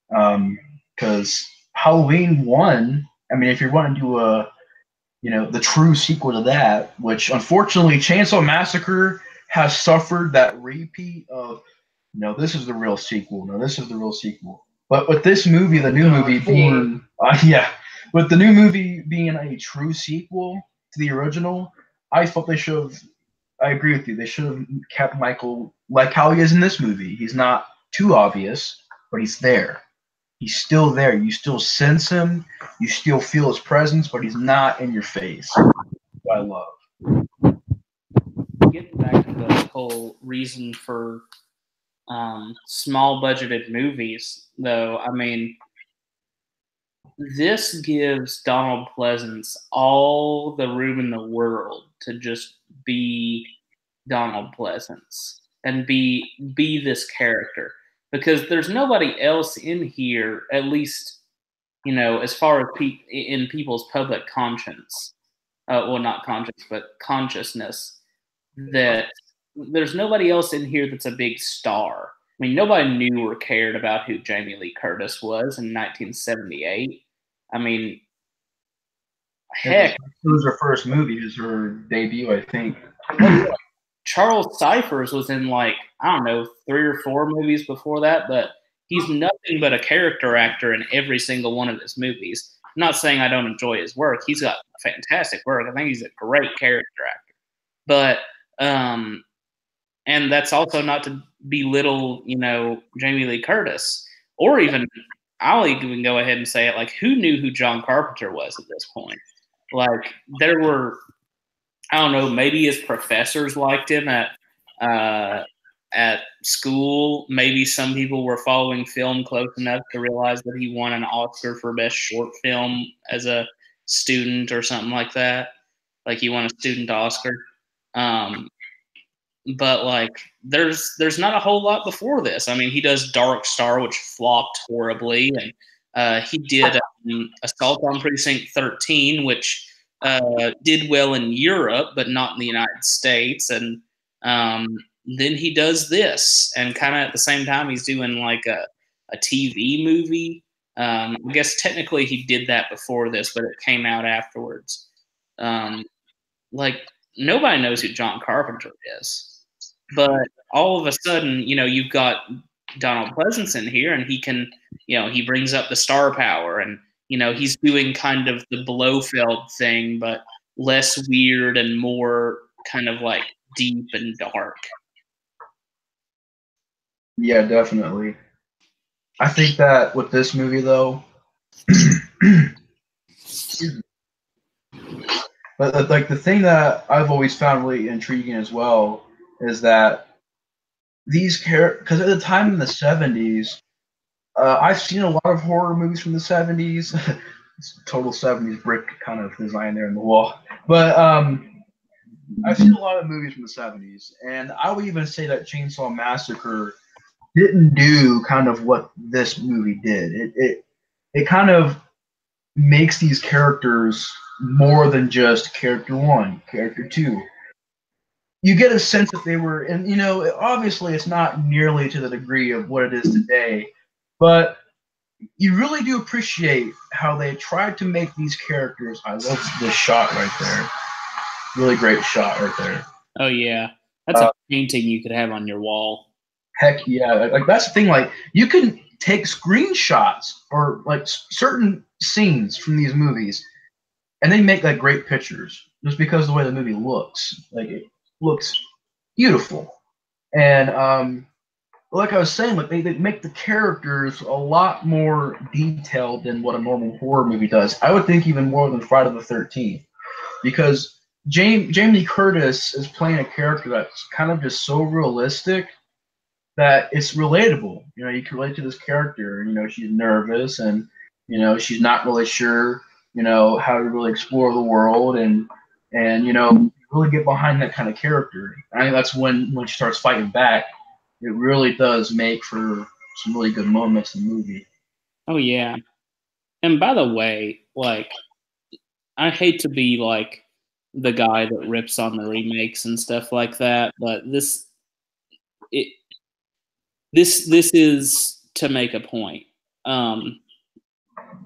Because Halloween 1, if you're wanting to do the true sequel to that, which unfortunately Chainsaw Massacre has suffered that repeat of, no, this is the real sequel. No, this is the real sequel. But with this movie, the new movie being, with the new movie being a true sequel to the original, I thought they should have. I agree with you. They should have kept Michael like how he is in this movie. He's not too obvious, but he's there. He's still there. You still sense him. You still feel his presence, but he's not in your face. What I love. Getting back to the whole reason for small budgeted movies, though, this gives Donald Pleasance all the room in the world to just be Donald Pleasance and be this character, because there's nobody else in here, at least as far as in people's public conscience, not conscience but consciousness, that there's nobody else in here that's a big star. Nobody knew or cared about who Jamie Lee Curtis was in 1978. Heck, it was her first movie. It was her debut, I think. Charles Cyphers was in 3 or 4 movies before that, but he's nothing but a character actor in every single one of his movies. I'm not saying I don't enjoy his work. He's got fantastic work. I think he's a great character actor. But and that's also not to belittle, Jamie Lee Curtis, or even, I'll even go ahead and say it, who knew who John Carpenter was at this point? There were, I don't know, maybe his professors liked him at school. Maybe some people were following film close enough to realize that he won an Oscar for Best Short Film as a student or something like that. He won a student Oscar. But there's not a whole lot before this. He does Dark Star, which flopped horribly, and he did Assault on Precinct 13, which did well in Europe, but not in the United States. And then he does this, and kind of at the same time, he's doing a TV movie. I guess technically he did that before this, but it came out afterwards. Nobody knows who John Carpenter is. But all of a sudden, you've got Donald Pleasance in here, and he can, he brings up the star power, and, he's doing kind of the Blofeld thing, but less weird and more kind of deep and dark. Yeah, definitely. I think that with this movie, though, but the thing that I've always found really intriguing as well is that these characters, because at the time in the 70s, I've seen a lot of horror movies from the 70s. Total 70s brick kind of design there in the wall. But I've seen a lot of movies from the 70s, and I would even say that Chainsaw Massacre didn't do kind of what this movie did. It kind of makes these characters more than just character 1, character 2. you get a sense that they were, and you know, obviously it's not nearly to the degree of what it is today, but you really do appreciate how they tried to make these characters. I love this shot right there. Really great shot right there. Oh yeah, that's a painting you could have on your wall. Heck yeah! Like that's the thing. Like you can take screenshots or like certain scenes from these movies, and they make like great pictures just because of the way the movie looks. Like it looks beautiful, and like I was saying, like they make the characters a lot more detailed than what a normal horror movie does. I would think even more than Friday the 13th, because Jamie Curtis is playing a character that's kind of just so realistic that it's relatable. You know, you can relate to this character. You know, she's nervous and you know she's not really sure. You know how to really explore the world and you know really get behind that kind of character. I think that's when she starts fighting back. It really does make for some really good moments in the movie. Oh yeah. And by the way, like I hate to be like the guy that rips on the remakes and stuff like that, but it this is to make a point.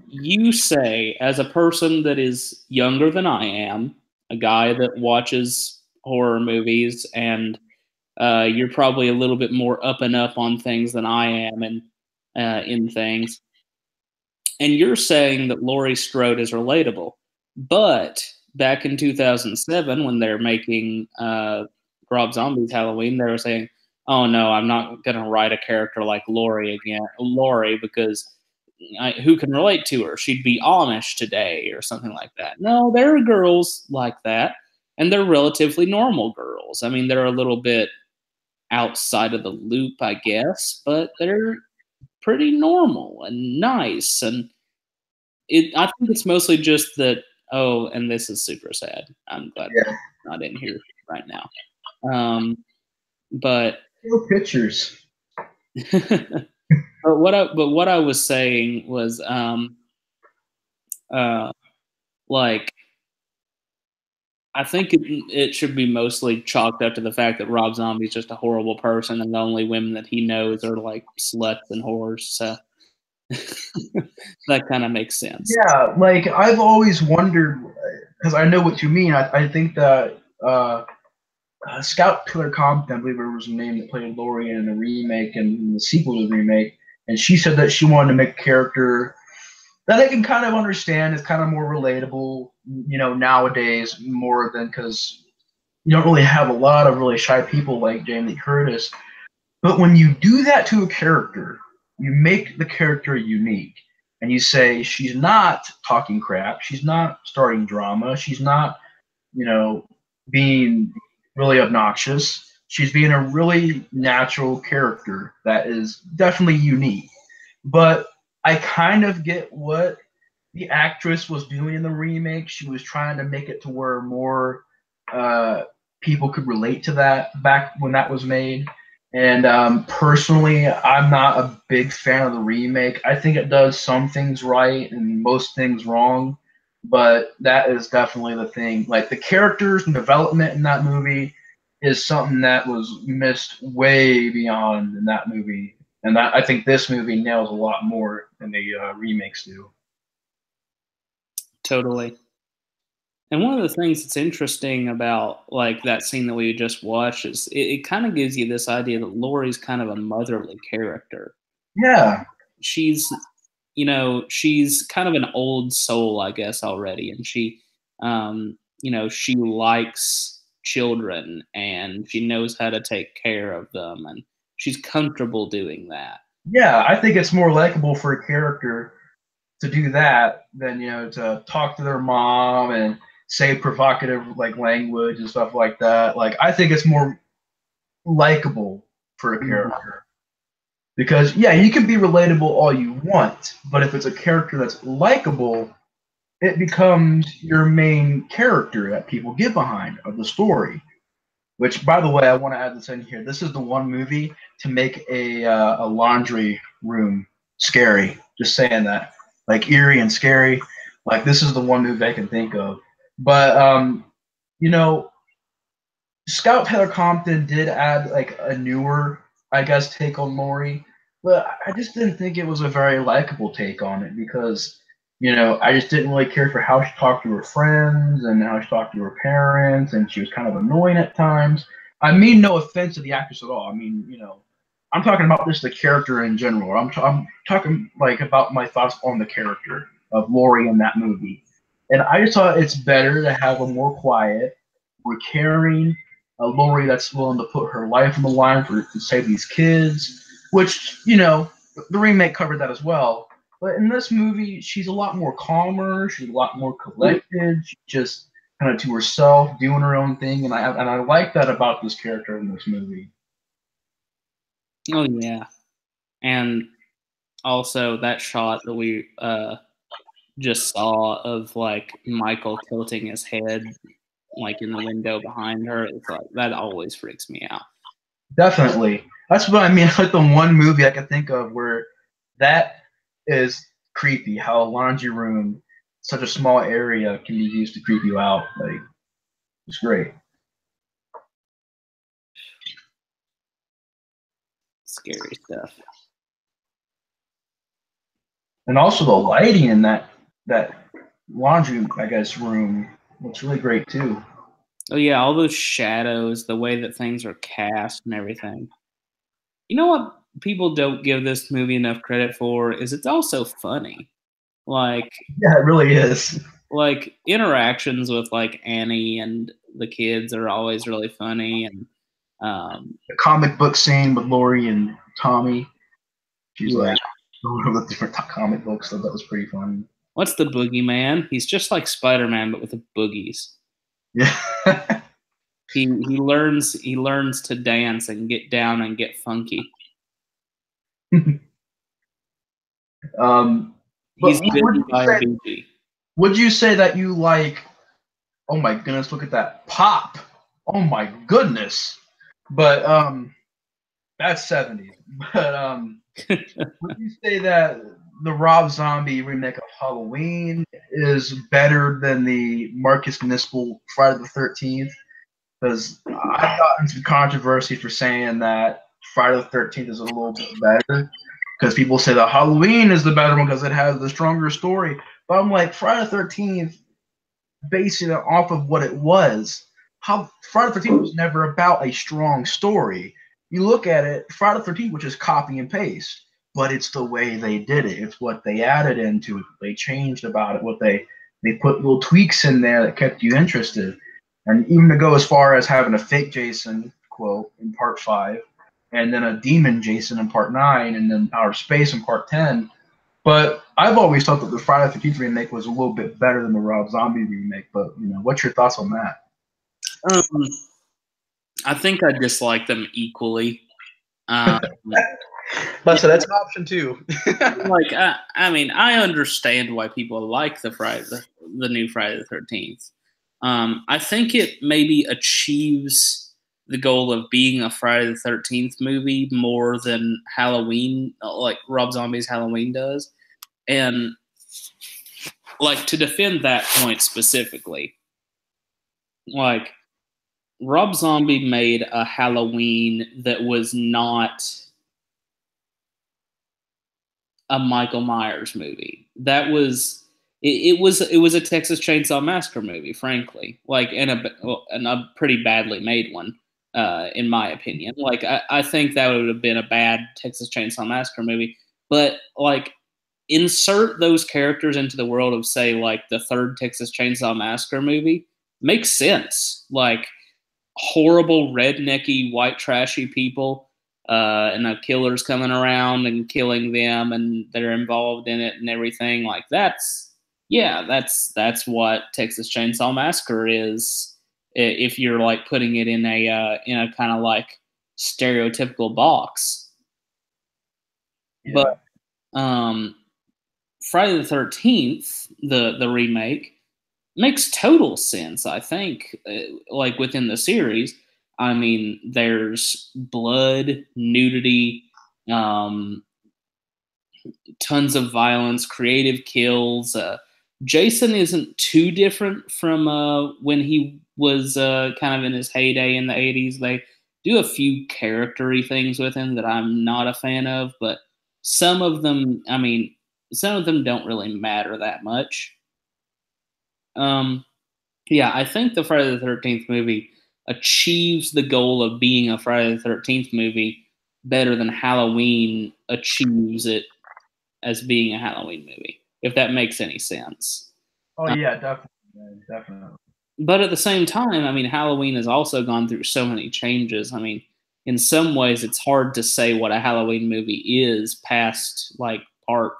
You say, as a person that is younger than I am, a guy that watches horror movies, and you're probably a little bit more up and up on things than I am, and in things. And you're saying that Laurie Strode is relatable, but back in 2007, when they're making Rob Zombie's Halloween, they were saying, "Oh no, I'm not going to write a character like Laurie because who can relate to her? She'd be Amish today or something like that." No, there are girls like that, and they're relatively normal girls. I mean, they're a little bit outside of the loop, I guess, but they're pretty normal and nice. And I think it's mostly just that. Oh, and this is super sad. I'm glad I'm not in here right now. But no pictures. But what I was saying was like I think it should be mostly chalked up to the fact that Rob Zombie's just a horrible person, and the only women that he knows are like sluts and whores. So that kind of makes sense. Yeah, like I've always wondered because I know what you mean. I think that Scout Killer Compton, I believe it was the name that played Laurie in the remake and in the sequel to the remake, and she said that she wanted to make a character that I can kind of understand is kind of more relatable, you know, nowadays more than because you don't really have a lot of really shy people like Jamie Lee Curtis. But when you do that to a character, you make the character unique. And you say she's not talking crap, she's not starting drama, she's not, you know, being really obnoxious. She's being a really natural character that is definitely unique. But I kind of get what the actress was doing in the remake. She was trying to make it to where more people could relate to that back when that was made. And personally, I'm not a big fan of the remake. I think it does some things right and most things wrong, but that is definitely the thing. Like the characters and development in that movie is something that was missed way beyond in that movie, and that I think this movie nails a lot more than the remakes do. Totally. And one of the things that's interesting about like that scene that we just watched is it kind of gives you this idea that Laurie's kind of a motherly character. Yeah. She's she's kind of an old soul, I guess, already. And she she likes children and she knows how to take care of them, and she's comfortable doing that. Yeah, I think it's more likable for a character to do that than to talk to their mom and say provocative like language and stuff like that. Like I think it's more likable for a character. Because yeah, you can be relatable all you want, but if it's a character that's likable, it becomes your main character that people get behind of the story. Which, by the way, I want to add this in here. This is the one movie to make a laundry room scary. Just saying that, like eerie and scary. Like this is the one movie I can think of. But you know, Scout Taylor Compton did add like a newer, I guess, take on Lori, but I just didn't think it was a very likable take on it because, I just didn't really care for how she talked to her friends and how she talked to her parents, and she was kind of annoying at times. I mean, no offense to the actress at all. I mean, I'm talking about just the character in general. I'm talking like about my thoughts on the character of Lori in that movie, and I just thought it's better to have a more quiet, more caring, a Lori that's willing to put her life on the line to save these kids, which, the remake covered that as well. But in this movie, she's a lot more calmer. She's a lot more collected. She's just kind of to herself, doing her own thing, and I like that about this character in this movie. Oh yeah, and also that shot that we just saw of like Michael tilting his head like in the window behind her, it's like that always freaks me out. Definitely. That's what I mean. It's like the one movie I can think of where that is creepy. How a laundry room, such a small area, can be used to creep you out. Like, it's great. Scary stuff. And also the lighting in that laundry, I guess, room looks really great too. Oh yeah, all those shadows, the way that things are cast and everything. You know what people don't give this movie enough credit for is it's also funny. Like Yeah, it really is. like interactions with like Annie and the kids are always really funny, and The comic book scene with Lori and Tommy. She's yeah. like going over the different comic books, so that was pretty fun. What's the boogeyman? He's just like Spider-Man but with the boogies. Yeah. He learns to dance and get down and get funky. He's bitten by a boogie. Would you say that you like? Oh my goodness! Look at that pop! Oh my goodness! But that's 70s. But would you say that the Rob Zombie remake of Halloween is better than the Marcus Nispel Friday the 13th? Because I've gotten some controversy for saying that Friday the 13th is a little bit better. Because people say that Halloween is the better one because it has the stronger story. But I'm like, Friday the 13th, basing it off of what it was, how Friday the 13th was never about a strong story. You look at it, Friday the 13th, which is copy and paste, but it's the way they did it. It's what they added into it. They changed about it. What they put little tweaks in there that kept you interested. And even to go as far as having a fake Jason quote in part 5, and then a demon Jason in part 9, and then outer space in part 10. But I've always thought that the Friday the 13th remake was a little bit better than the Rob Zombie remake. But what's your thoughts on that? I think I dislike them equally. But so that's an option too. Like I mean, I understand why people like the new Friday the 13th. I think it maybe achieves the goal of being a Friday the 13th movie more than Halloween, like Rob Zombie's Halloween does. And like to defend that point specifically, like Rob Zombie made a Halloween that was not a Michael Myers movie. That was it was a Texas Chainsaw Massacre movie, frankly, like and a pretty badly made one, in my opinion. Like I think that would have been a bad Texas Chainsaw Massacre movie, but like insert those characters into the world of say like the third Texas Chainsaw Massacre movie makes sense. Like horrible rednecky white trashy people and the killers coming around and killing them and they're involved in it and everything like that's what Texas Chainsaw Massacre is if you're like putting it in a kind of like stereotypical box. Yeah. But Friday the 13th, the remake, makes total sense, I think, like within the series. I mean, there's blood, nudity, tons of violence, creative kills. Jason isn't too different from when he was kind of in his heyday in the 80s. They do a few character-y things with him that I'm not a fan of, but some of them, I mean, some of them don't really matter that much. Yeah, I think the Friday the 13th movie achieves the goal of being a Friday the 13th movie better than Halloween achieves it as being a Halloween movie, if that makes any sense. Oh yeah, definitely, man, definitely. But at the same time, I mean, Halloween has also gone through so many changes. I mean, in some ways, it's hard to say what a Halloween movie is past like part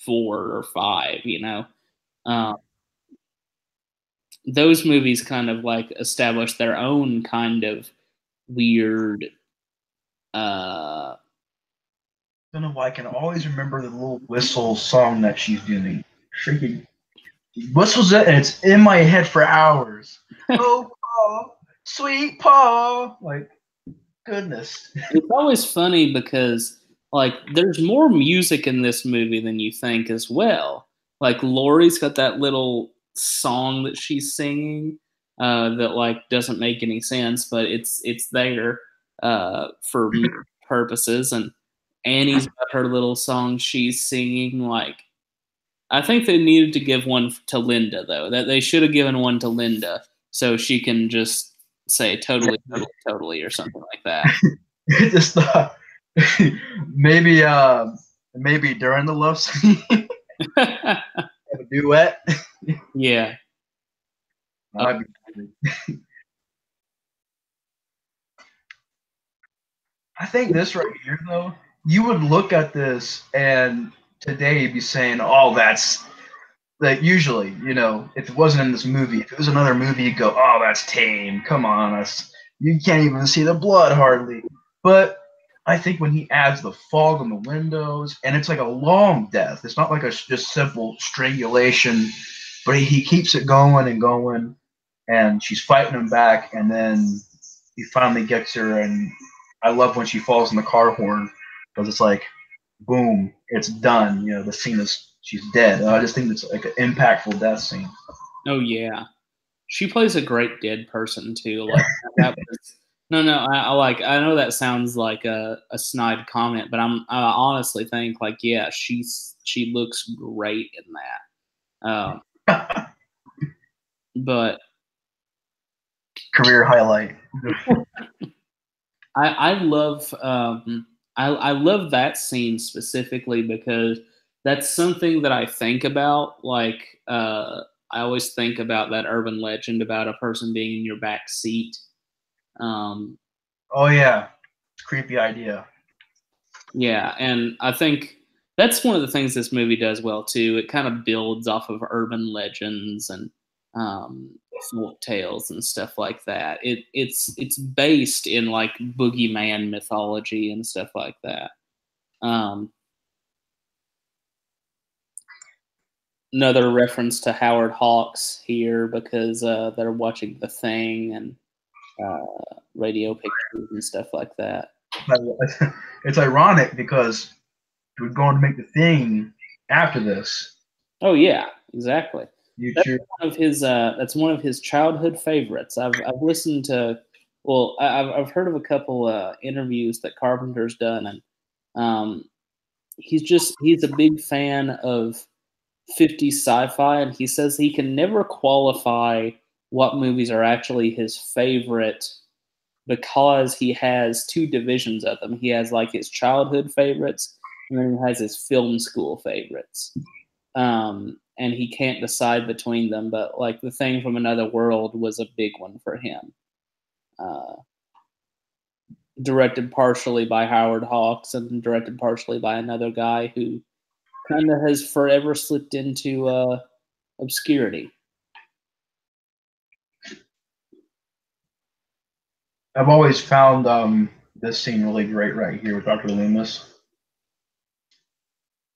4 or 5. You know, those movies kind of like establish their own kind of weird. I don't know why I can always remember the little whistle song that she's doing. Freaking whistles it, and it's in my head for hours. Oh, Paul, sweet Paul, like goodness. It's always funny because like there's more music in this movie than you think as well. Like Laurie's got that little song that she's singing that like doesn't make any sense, but it's there for purposes. And Annie's got her little song she's singing. Like I think they needed to give one to Linda though. That they should have given one to Linda so she can just say totally, totally, totally or something like that. Just thought maybe maybe during the love scene have a duet. Yeah. That'd be I think this right here though, you would look at this and today you'd be saying, "Oh, that's like usually, you know, if it wasn't in this movie, if it was another movie, you'd go, oh, that's tame. Come on, you can't even see the blood hardly." But I think when he adds the fog on the windows, and it's like a long death, it's not like a just simple strangulation, but he keeps it going and going, and she's fighting him back, and then he finally gets her, and I love when she falls in the car horn because it's like, boom, it's done. You know, the scene is she's dead. I just think it's like an impactful death scene. Oh yeah, she plays a great dead person too. Like that was no. I like. I know that sounds like a snide comment, but I honestly think like yeah, she looks great in that. But career highlight. I love I love that scene specifically because that's something that I think about. Like I always think about that urban legend about a person being in your back seat. Oh yeah, creepy idea. Yeah, and I think that's one of the things this movie does well too. It kind of builds off of urban legends and folk tales and stuff like that. It's based in like boogeyman mythology and stuff like that. Another reference to Howard Hawks here because they're watching The Thing and radio pictures and stuff like that. It's ironic because we're going to make The Thing after this. Oh yeah, exactly. YouTube. That's one of his childhood favorites. I've listened to. Well, I've heard of a couple interviews that Carpenter's done, and he's a big fan of 50s sci-fi, and he says he can never qualify what movies are actually his favorite because he has two divisions of them. He has like his childhood favorites, and then he has his film school favorites. And he can't decide between them, but like The Thing from Another World was a big one for him. Directed partially by Howard Hawks and directed partially by another guy who kind of has forever slipped into obscurity. I've always found this scene really great right here with Dr. Loomis.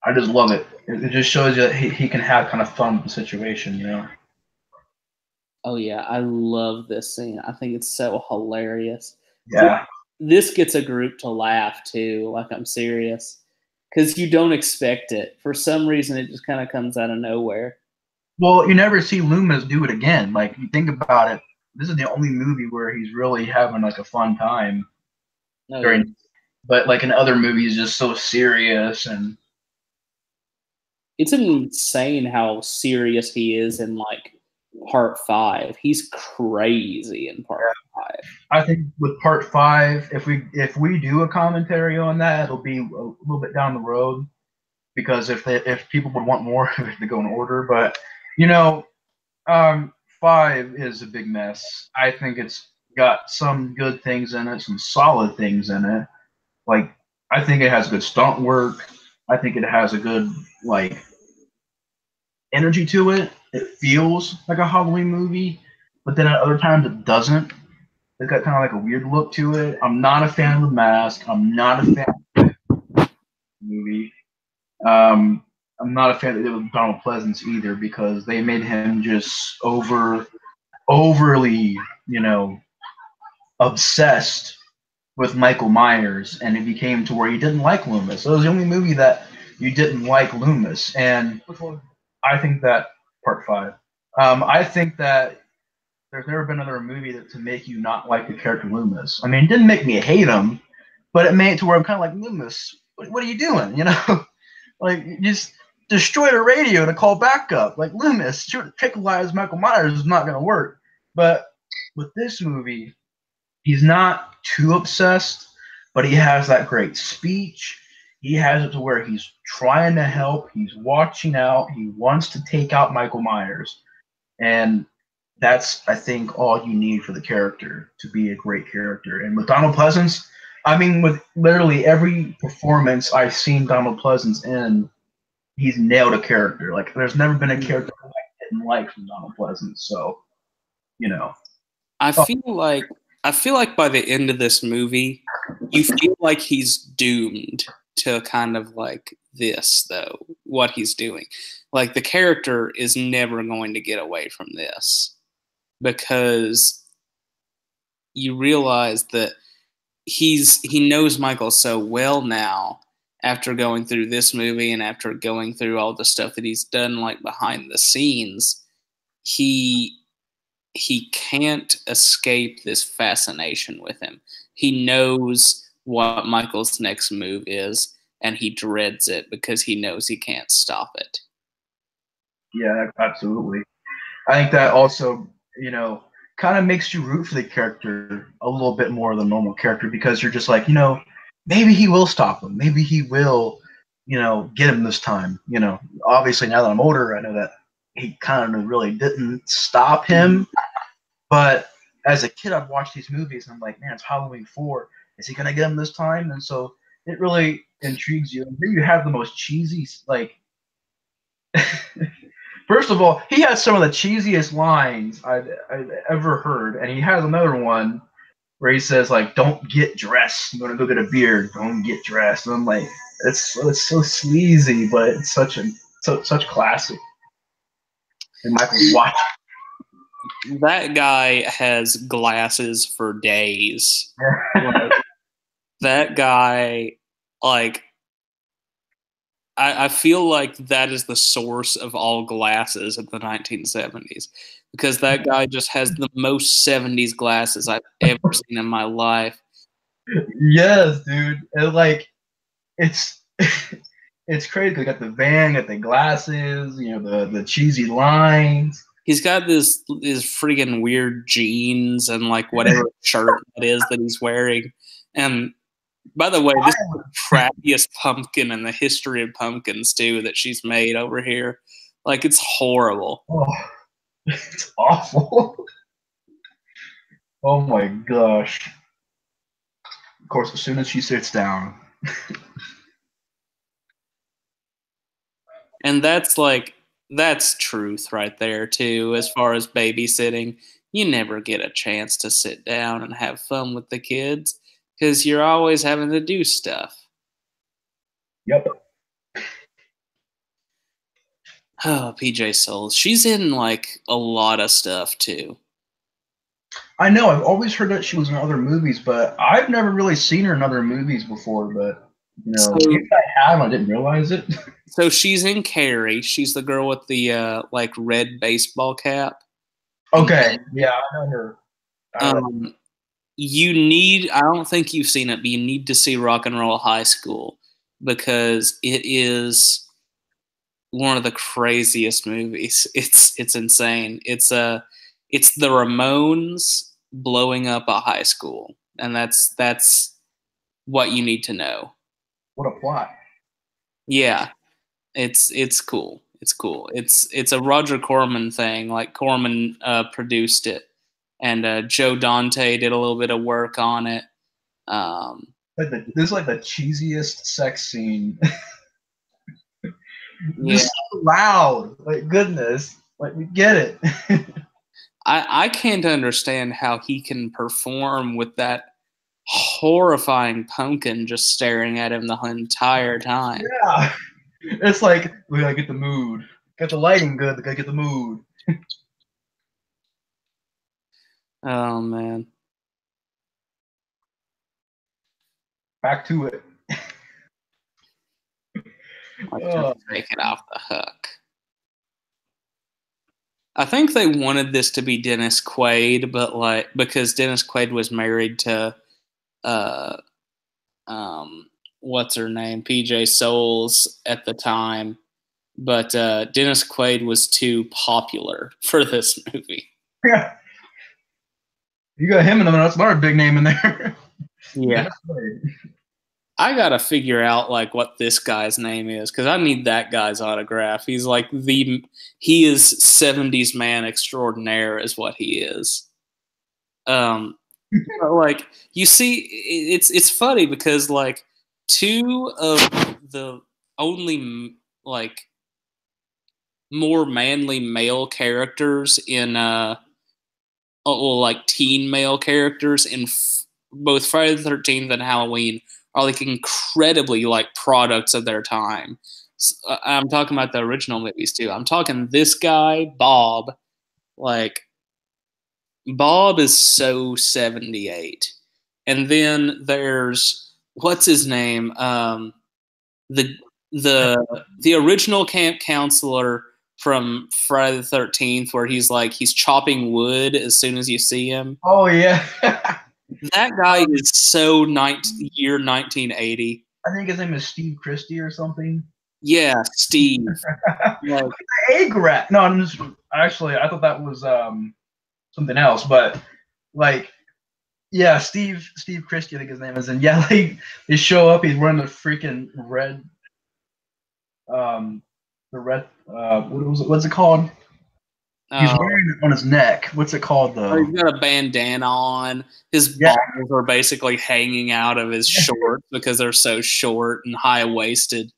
I just love it. It just shows you that he can have kind of fun with the situation, you know? Oh, yeah. I love this scene. I think it's so hilarious. Yeah. This gets a group to laugh, too. Like, I'm serious. Because you don't expect it. For some reason, it just kind of comes out of nowhere. Well, you never see Loomis do it again. Like, you think about it, this is the only movie where he's really having like a fun time No, during. But like in other movies, just so serious and. it's insane how serious he is in like part 5. He's crazy in part 5. I think with part 5, if we do a commentary on that, it'll be a little bit down the road, because if people would want more, we have to go in order. But you know, 5 is a big mess. I think it's got some good things in it, some solid things in it. Like, I think it has good stunt work. I think it has a good like energy to it. It feels like a Halloween movie, but then at other times it doesn't. It's got kind of like a weird look to it. I'm not a fan of the mask. I'm not a fan of the movie. I'm not a fan of it with Donald Pleasance either, because they made him just overly, obsessed with Michael Myers, and it became to where you didn't like Loomis. So it was the only movie that you didn't like Loomis, and Which one? I think that part 5. I think that there's never been another movie to make you not like the character Loomis. I mean, it didn't make me hate him, but it made it to where I'm kind of like, Loomis, what are you doing? Like, you just destroy the radio to call backup. Like, Loomis, tranquilize Michael Myers is not going to work. But with this movie, he's not too obsessed, but he has that great speech. He has it to where he's trying to help. He's watching out. He wants to take out Michael Myers. And that's, I think, all you need for the character to be a great character. And with Donald Pleasance, I mean, with literally every performance I've seen Donald Pleasance in, he's nailed a character. Like, there's never been a character I didn't like from Donald Pleasance. So, I feel like by the end of this movie, you feel like he's doomed to kind of like this, though, what he's doing. Like, the character is never going to get away from this, because you realize that he knows Michael so well now, after going through this movie and after going through all the stuff that he's done like behind the scenes. He can't escape this fascination with him. He knows what Michael's next move is, and he dreads it because he knows he can't stop it. Yeah, absolutely. I think that also, kind of makes you root for the character a little bit more than normal character, because you're just like, maybe he will stop him. Maybe he will, get him this time. Obviously now that I'm older, I know that he kind of really didn't stop him. But as a kid, I'd watch these movies and I'm like, man, it's Halloween 4. Is he gonna get him this time? And so it really intrigues you. And then you have the most cheesy, like, first of all, he has some of the cheesiest lines I've ever heard, and he has another one where he says, like, "Don't get dressed. You want to go get a beer? Don't get dressed." And I'm like, it's so sleazy, but it's such classic. And Michael's watching. That guy has glasses for days. That guy, like, I feel like that is the source of all glasses in the 1970s, because that guy just has the most 70s glasses I've ever seen in my life. Yes, dude. And like, it's it's crazy. They got the van, got the glasses, the cheesy lines. He's got his freaking weird jeans and like whatever shirt it is that he's wearing. And by the way, this is the crappiest pumpkin in the history of pumpkins too that she's made over here. Like, it's horrible. Oh, it's awful. Oh my gosh. Of course, as soon as she sits down. And that's truth right there too, as far as babysitting. You never get a chance to sit down and have fun with the kids because you're always having to do stuff. Yep. Oh, PJ Souls. She's in like a lot of stuff too. I know. I've always heard that she was in other movies, but I've never really seen her in other movies before. But So, maybe I have. I didn't realize it. So she's in Carrie. She's the girl with the like red baseball cap. Okay, yeah, I know her. You need, I don't think you've seen it, but you need to see Rock and Roll High School because it is one of the craziest movies. It's insane. It's the Ramones blowing up a high school, and that's what you need to know. What a plot. Yeah, it's cool. It's cool. It's a Roger Corman thing. Like Corman produced it, and Joe Dante did a little bit of work on it. This is like the cheesiest sex scene. Yeah. Just so loud. Like, goodness. Like, we get it. I can't understand how he can perform with that horrifying pumpkin just staring at him the entire time. Yeah. It's like, we gotta get the mood. Got the lighting good, we gotta get the mood. Oh, man. Back to it. Let's just take it off the hook. I think they wanted this to be Dennis Quaid, but like because Dennis Quaid was married to what's her name? PJ Souls at the time. But Dennis Quaid was too popular for this movie. Yeah. You got him in there, that's another big name in there. Yeah. I gotta figure out like what this guy's name is because I need that guy's autograph. He's like he is 70s man extraordinaire is what he is. Like you see, it's funny because like two of the only like more manly male characters in like teen male characters in both Friday the 13th and Halloween are like incredibly like products of their time. So, I'm talking about the original movies too. I'm talking this guy, Bob. Like Bob is so 78. And then there's what's his name? The original camp counselor from Friday the 13th where he's chopping wood as soon as you see him. Oh yeah. That guy is so year 1980. I think his name is Steve Christie or something. Yeah, Steve. Like, Egg-Rat. No, I'm just actually I thought that was something else, but like yeah, Steve Christie, I think his name is, and yeah, like they show up, he's wearing the freaking red what's it called? He's wearing it on his neck. What's it called though? He's got a bandana on. His balls are basically hanging out of his shorts because they're so short and high waisted.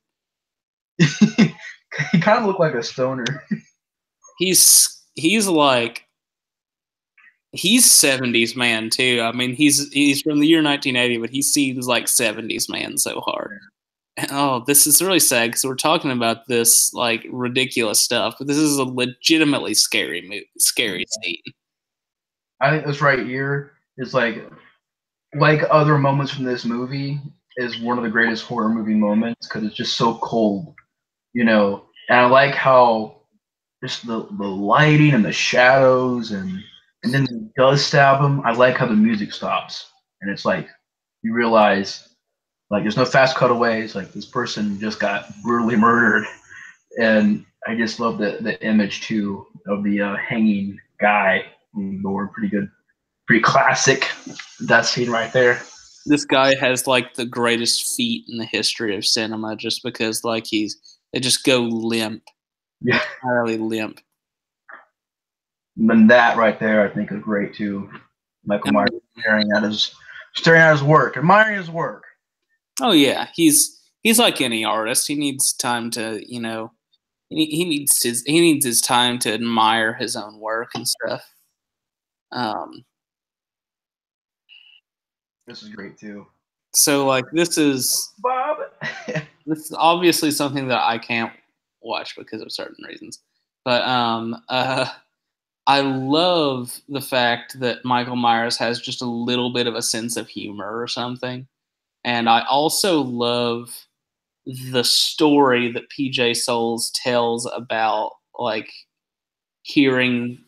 He kind of looked like a stoner. He's 70s man too. I mean, he's from the year 1980, but he seems like 70s man so hard. Oh, this is really sad because we're talking about this like ridiculous stuff, but this is a legitimately scary scene. I think this right here is like other moments from this movie is one of the greatest horror movie moments because it's just so cold, you know. And I like how just the lighting and the shadows and then he does stab him. I like how the music stops and it's like you realize. Like, there's no fast cutaways. Like, this person just got brutally murdered. And I just love the image, too, of the hanging guy. Pretty good. Pretty classic. That scene right there. This guy has, like, the greatest feet in the history of cinema just because, like, they just go limp. Yeah. Entirely limp. And that right there, I think, is great, too. Michael Myers staring at his work, admiring his work. Oh yeah, he's like any artist. He needs time to, you know, he needs his time to admire his own work and stuff. This is great too. So like this is Bob. This is obviously something that I can't watch because of certain reasons. But I love the fact that Michael Myers has just a little bit of a sense of humor or something. And I also love the story that PJ Souls tells about like seeing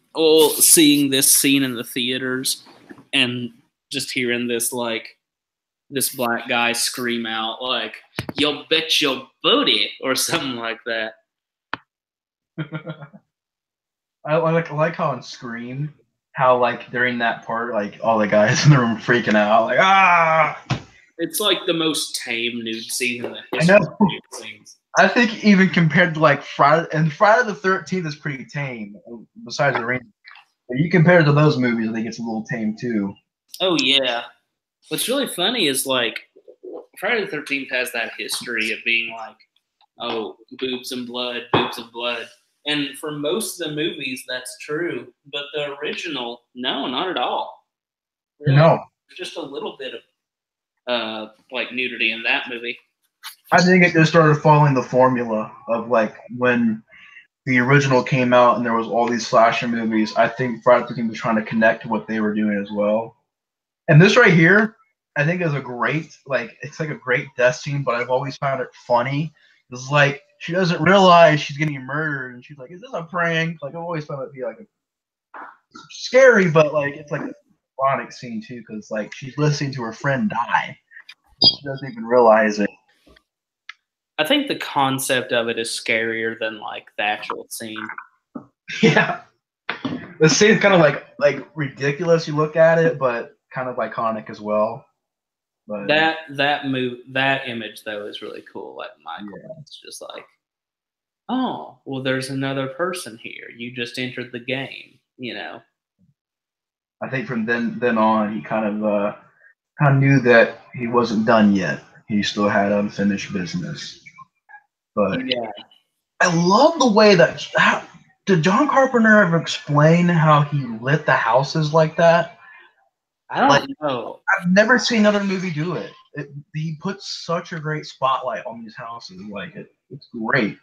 this scene in the theaters and just hearing this black guy scream out like "You'll bet your booty" or something like that. I like how in Scream, how like during that part, like all the guys in the room freaking out, like ah. It's like the most tame nude scene in the I history know. of nude scenes. I think even compared to like Friday the 13th is pretty tame. Besides the rain, but you compare it to those movies, I think it's a little tame too. Oh yeah. What's really funny is like Friday the 13th has that history of being like, oh, boobs and blood, boobs and blood. And for most of the movies, that's true. But the original, no, not at all. Really, No, just a little bit of like nudity in that movie. I think it just started following the formula of like when the original came out and there was all these slasher movies. I think Friday the 13th was trying to connect to what they were doing as well. And this right here, I think is a great, like, it's like a great death scene, but I've always found it funny. It's like she doesn't realize she's getting murdered, and she's like, "Is this a prank?" Like I've always found it to be like scary, but like it's like a ironic scene too, because like she's listening to her friend die. She doesn't even realize it. I think the concept of it is scarier than like the actual scene. Yeah, the scene's kind of like ridiculous. You look at it, but kind of iconic as well. But that image though is really cool. Like Michael, it's just like, oh, well, there's another person here. You just entered the game, you know. I think from then on, he kind of knew that he wasn't done yet. He still had unfinished business. But yeah, I love the way that. Did John Carpenter ever explain how he lit the houses like that? I don't know. I've never seen another movie do it. He puts such a great spotlight on these houses. Like it's great.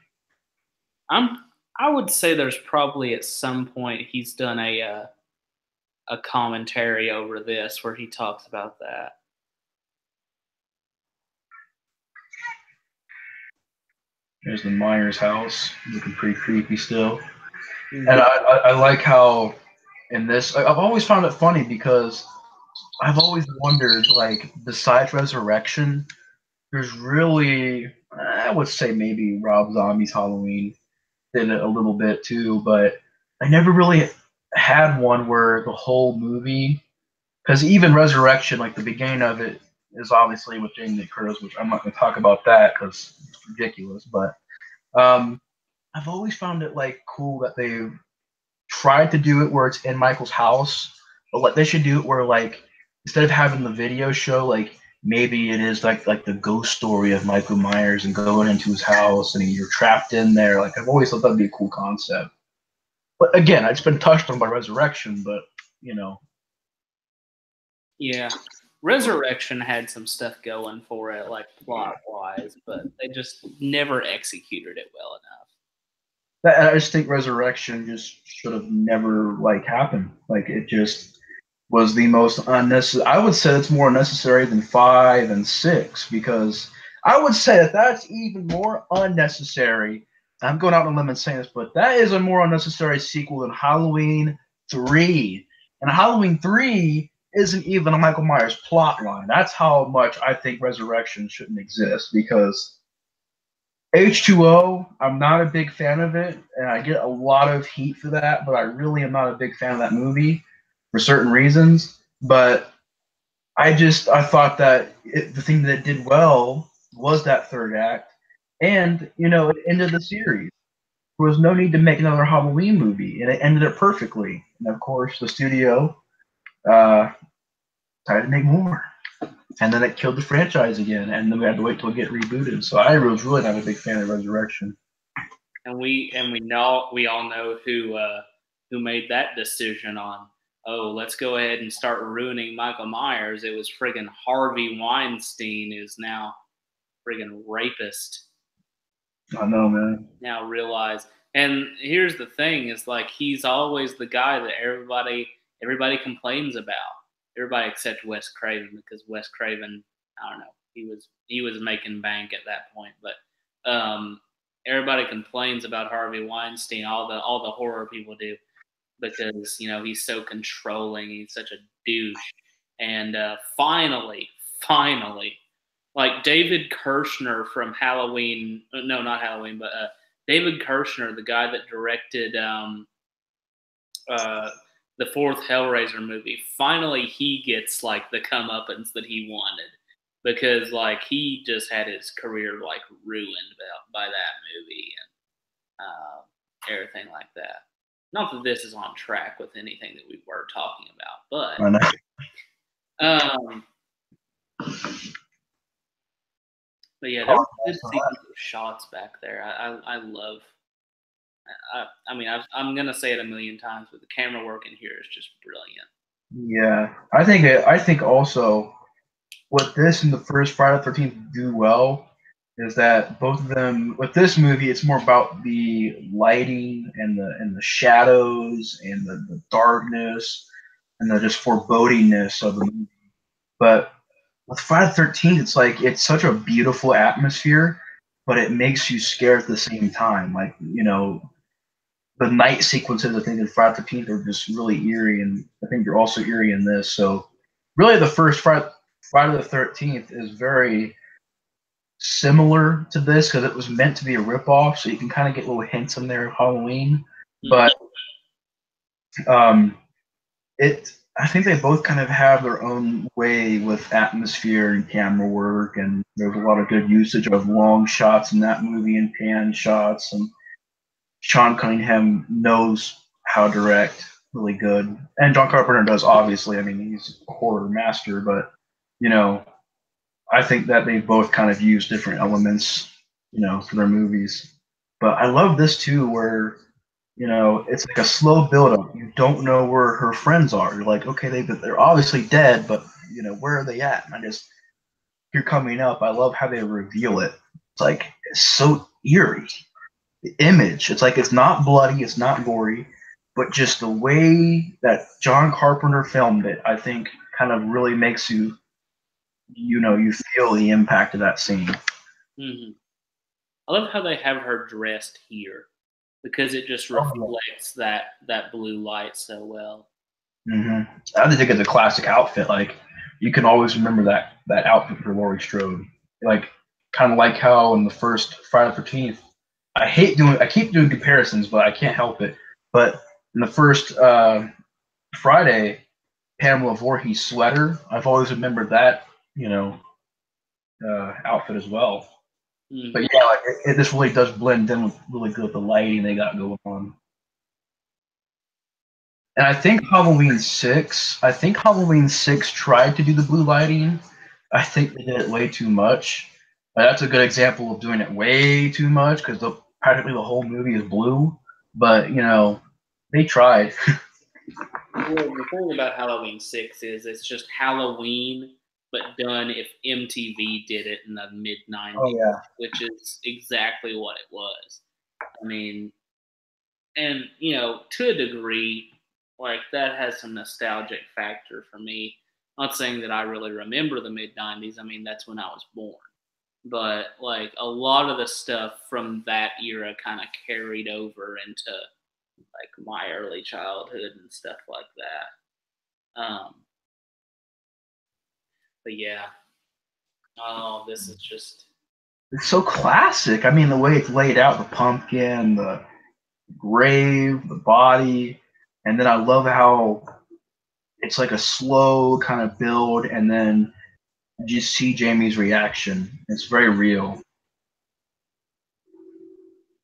I would say there's probably at some point he's done a commentary over this where he talks about that. There's the Myers house, looking pretty creepy still. Mm-hmm. And I like how in this, I've always found it funny because I've always wondered, like, besides Resurrection, there's really, I would say maybe Rob Zombie's Halloween did it a little bit too, but I never really had one where the whole movie, because even Resurrection, like the beginning of it is obviously with Jamie Lee Curtis, which I'm not going to talk about that because it's ridiculous, but I've always found it like cool that they tried to do it where it's in Michael's house, but like they should do it where like instead of having the video show, like maybe it is like the ghost story of Michael Myers and going into his house and you're trapped in there. Like I've always thought that'd be a cool concept. But again, it's been touched on by Resurrection, but you know. Yeah. Resurrection had some stuff going for it, like plot wise, but they just never executed it well enough. I just think Resurrection just should have never like happened. Like it just was the most unnecessary. I would say it's more unnecessary than 5 and 6 because I would say that that's even more unnecessary. I'm going out on a limb and saying this, but that is a more unnecessary sequel than Halloween 3. And Halloween 3 isn't even a Michael Myers plot line. That's how much I think Resurrection shouldn't exist because H2O, I'm not a big fan of it, and I get a lot of heat for that, but I really am not a big fan of that movie for certain reasons. But I thought that the thing that it did well was that third act, and, you know, it ended the series. There was no need to make another Halloween movie, and it ended it perfectly. And, of course, the studio tried to make more. And then it killed the franchise again, and then we had to wait till it get rebooted. So I was really not a big fan of Resurrection. And we all know who made that decision on, oh, let's go ahead and start ruining Michael Myers. It was friggin' Harvey Weinstein, is now friggin' rapist. I know, man. Now realize, and here's the thing: is like he's always the guy that everybody complains about. Everybody except Wes Craven, because Wes Craven, I don't know, he was making bank at that point. But everybody complains about Harvey Weinstein, all the horror people do, because he's so controlling, he's such a douche. And finally, like David Kirshner from Halloween, no, not Halloween, but David Kirshner, the guy that directed the fourth Hellraiser movie, finally he gets like the comeuppance that he wanted, because like he just had his career like ruined by that movie and everything like that. Not that this is on track with anything that we were talking about, but yeah, there were good sequence of shots back there. I love. I mean, I'm gonna say it a million times, but the camera work in here is just brilliant. Yeah, I think also what this and the first Friday the 13th do well is that both of them, with this movie, it's more about the lighting and the shadows and the darkness and the just forebodingness of the movie. But with Friday the 13th, it's like it's such a beautiful atmosphere, but it makes you scared at the same time. Like, the night sequences, I think, in Friday the 13th are just really eerie, and I think they're also eerie in this. So, really, the first Friday the 13th is very similar to this because it was meant to be a ripoff, so you can kind of get little hints in there of Halloween. But I think they both kind of have their own way with atmosphere and camera work, and there's a lot of good usage of long shots in that movie and pan shots, and Sean Cunningham knows how to direct really good, and John Carpenter does, obviously. I mean, he's a horror master, but I think that they both kind of use different elements, for their movies. But I love this too, where it's like a slow build up. You don't know where her friends are. You're like, okay, they're obviously dead, but where are they at? And you're coming up. I love how they reveal it. It's so eerie. The image, it's like it's not bloody, it's not gory, but just the way that John Carpenter filmed it, I think, kind of really makes you feel the impact of that scene. Mm-hmm. I love how they have her dressed here, because it just reflects that blue light so well. Mm-hmm. I think it's a classic outfit. Like, you can always remember that outfit for Laurie Strode. Like, kind of like how in the first Friday the 13th, I keep doing comparisons, but I can't help it. But in the first Friday, Pamela Voorhees sweater, I've always remembered that, outfit as well. Mm-hmm. But yeah, this really does blend in with really good with the lighting they got going on. And I think Halloween 6 tried to do the blue lighting. I think they did it way too much. That's a good example of doing it way too much, because practically the whole movie is blue. But, they tried. Well, the thing about Halloween 6 is it's just Halloween, but done if MTV did it in the mid-90s, which is exactly what it was. I mean, and, to a degree, like, that has some nostalgic factor for me. Not saying that I really remember the mid-90s. I mean, that's when I was born. But, like, a lot of the stuff from that era kind of carried over into, like, my early childhood and stuff like that. But yeah. Oh, this is just... It's so classic. I mean, the way it's laid out, the pumpkin, the grave, the body, and then I love how it's like a slow kind of build, and then you just see Jamie's reaction. It's very real.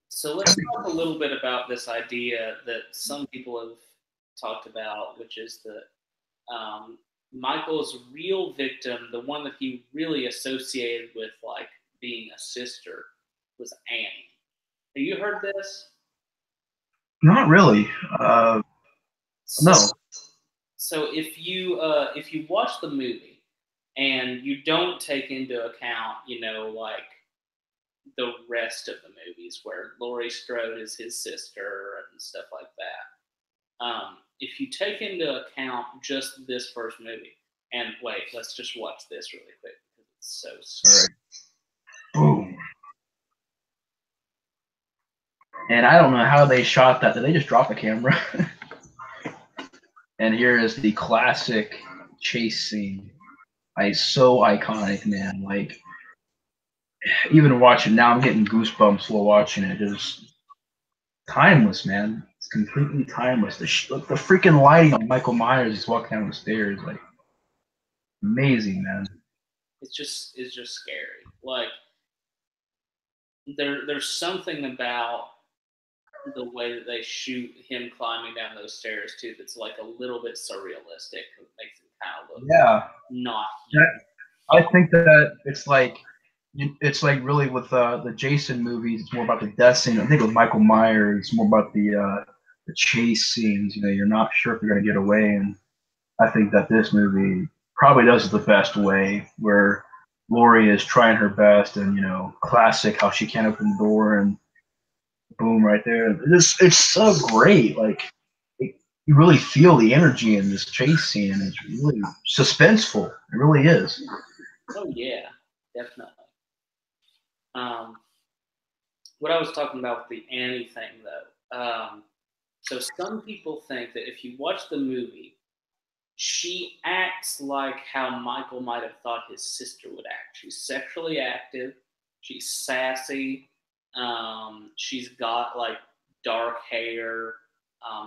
So let's talk a little bit about this idea that some people have talked about, which is that Michael's real victim, the one that he really associated with, like, being a sister, was Annie. Have you heard this? Not really. No. So if you watch the movie and you don't take into account, like, the rest of the movies where Laurie Strode is his sister and stuff like that. If you take into account just this first movie, and wait, let's just watch this really quick because So All scary. right. Boom. And I don't know how they shot that. Did they just drop the camera? And here is the classic chase scene. So iconic, man. Like, even watching now, I'm getting goosebumps while watching it. It's timeless, man. It's completely timeless. The freaking lighting on Michael Myers, he's walking down the stairs, like, amazing, man. It's just scary. Like there's something about the way that they shoot him climbing down those stairs too that's like a little bit surrealistic. It makes it kind of look not human. I think that it's like really with the Jason movies, it's more about the death scene. I think with Michael Myers, it's more about the chase scenes. You know, you're not sure if you're gonna get away, and I think that this movie probably does it the best way, where Laurie is trying her best, and classic how she can't open the door, and boom, right there. It's so great. Like, you really feel the energy in this chase scene. It's really suspenseful. It really is. Oh yeah, definitely. What I was talking about with the Annie thing, though. So some people think that if you watch the movie, she acts like how Michael might have thought his sister would act. She's sexually active. She's sassy. She's got like dark hair,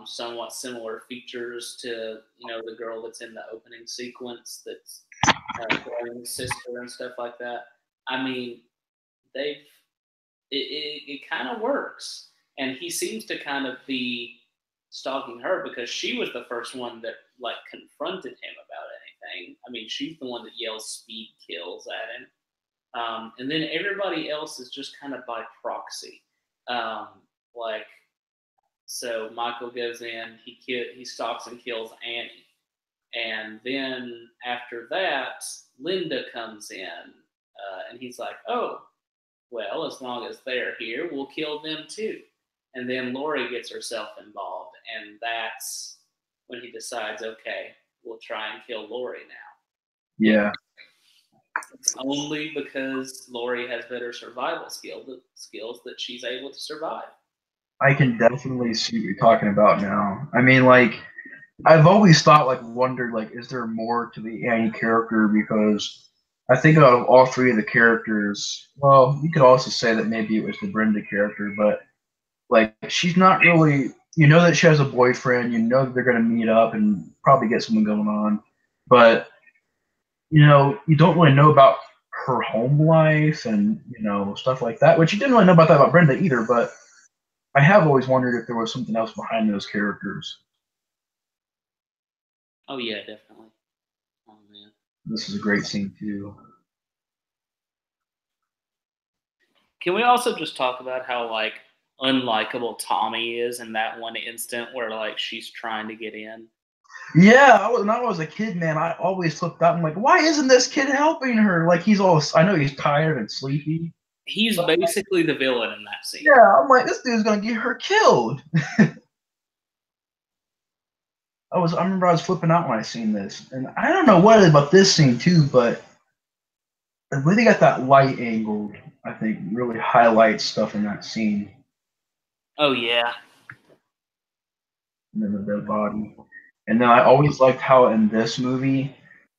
somewhat similar features to the girl that's in the opening sequence that's playing sister and stuff like that. I mean, it kind of works, and he seems to kind of be stalking her because she was the first one that like confronted him about anything. I mean, she's the one that yells "speed kills" at him, and then everybody else is just kind of by proxy. Like, so Michael goes in, he stalks and kills Annie, and then after that, Linda comes in, and he's like, "Oh, well, as long as they're here, we'll kill them too." And then Laurie gets herself involved, and that's when he decides, okay, we'll try and kill Laurie now. Yeah. It's only because Laurie has better survival skills that she's able to survive. I can definitely see what you're talking about now. I mean, like, I've always wondered, like, is there more to the Annie character? Because I think out of all three of the characters, well, you could also say that maybe it was the Brenda character, but like, she's not really. You know that she has a boyfriend. You know that they're gonna meet up and probably get something going on, but you don't really know about her home life and stuff like that. Which you didn't really know about that about Brenda either. But I have always wondered if there was something else behind those characters. Oh yeah, definitely. Oh man, this is a great scene too. Can we also just talk about how like unlikable Tommy is in that one instant where like she's trying to get in? Yeah, when I was a kid, man, I always flipped out. I'm like, why isn't this kid helping her? Like, I know he's tired and sleepy. He's basically the villain in that scene. Yeah, I'm like, this dude's gonna get her killed. I remember I was flipping out when I seen this, and I don't know what it is about this scene too, but the way they got that light angled, I think, really highlights stuff in that scene. Oh yeah. And then the dead body. And then I always liked how in this movie,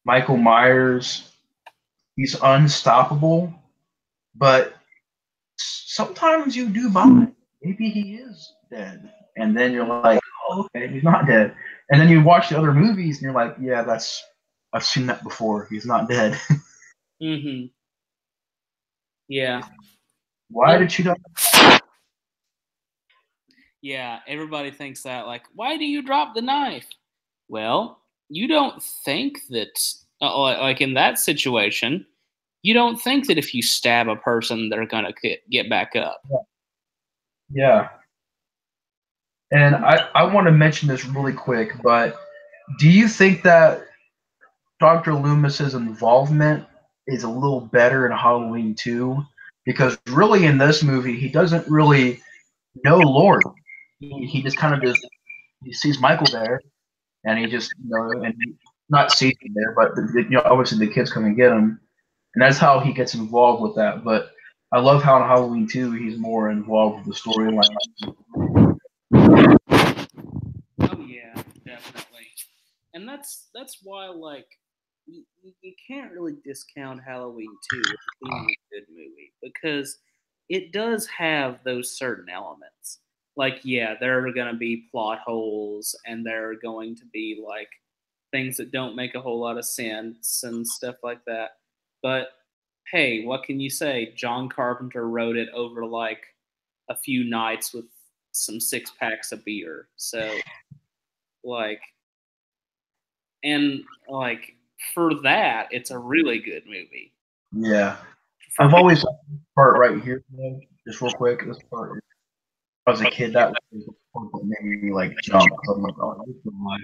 Michael Myers, he's unstoppable, but sometimes you do buy maybe he is dead. And then you're like, oh, okay, he's not dead. And then you watch the other movies and you're like, yeah, I've seen that before. He's not dead. Mm-hmm. Yeah. Why did she die? Yeah, everybody thinks that, like, why do you drop the knife? Well, you don't think that, like in that situation, you don't think that if you stab a person, they're going to get back up. Yeah. And I want to mention this really quick, but do you think that Dr. Loomis's involvement is a little better in Halloween 2? Because really in this movie, he doesn't really know Laurie. He just kind of he sees Michael there, and he just and not sees him there, but obviously the kids come and get him. and that's how he gets involved with that. But I love how in Halloween 2 he's more involved with the storyline. Oh yeah, definitely. And that's why like you can't really discount Halloween 2 as being a good movie because it does have those certain elements. Like yeah, there are going to be plot holes and there are going to be like things that don't make a whole lot of sense and stuff like that. But hey, what can you say? John Carpenter wrote it over like a few nights with some six packs of beer. So like and like for that, it's a really good movie. Yeah, For I've me, always liked this part right here, man, just real quick. This part, when I was a kid, that was the part that made me like jump. 'Cause I'm like, oh, this is life.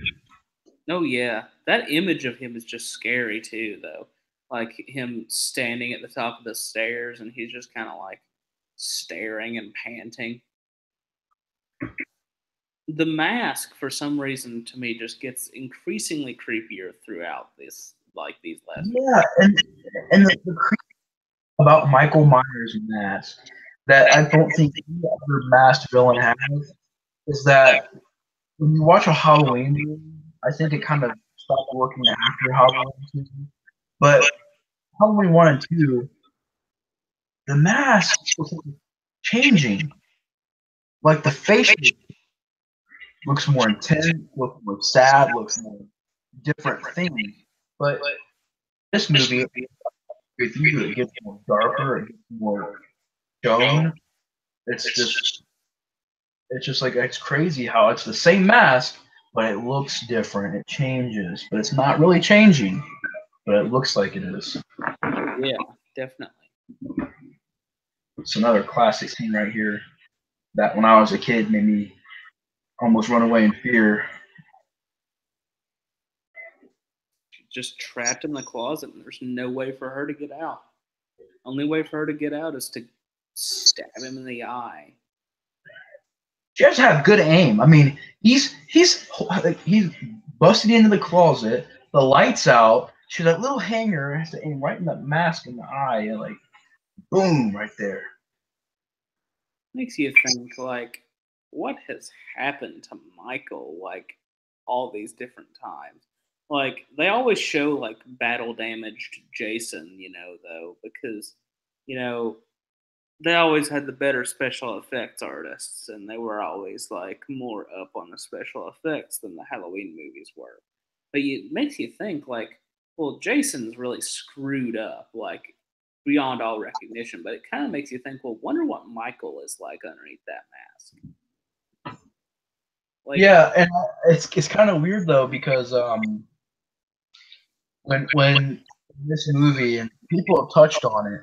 oh yeah, that image of him is just scary too, though. Like him standing at the top of the stairs, and he's just kind of like staring and panting. The mask, for some reason, to me, just gets increasingly creepier throughout this, like these last few. Yeah, and the creep about Michael Myers' mask that I don't think any other masked villain has is that when you watch a Halloween movie, I think it kind of stopped working after Halloween 2. But Halloween 1 and 2, the mask was changing. Like the face looks more intense, looks more sad, looks more different things. But this movie, with you, it gets more darker, it gets more shown. It's just it's just like it's crazy how it's the same mask, but it looks different. It changes, but it's not really changing, but it looks like it is. Yeah, definitely. It's another classic scene right here that when I was a kid made me almost run away in fear. Just trapped in the closet, and there's no way for her to get out. Only way for her to get out is to stab him in the eye. She has to have good aim. I mean, he's busted into the closet. The lights out. She's that little hanger has to aim right in the mask in the eye, and like boom, right there. Makes you think like, what has happened to Michael? Like all these different times. Like they always show like battle damaged Jason, though, because you know they always had the better special effects artists, and they were always like more up on the special effects than the Halloween movies were. But it makes you think like, well, Jason's really screwed up, like beyond all recognition. But it kind of makes you think, well, wonder what Michael is like underneath that mask. Like, Yeah, and it's kind of weird though because when this movie and people have touched on it,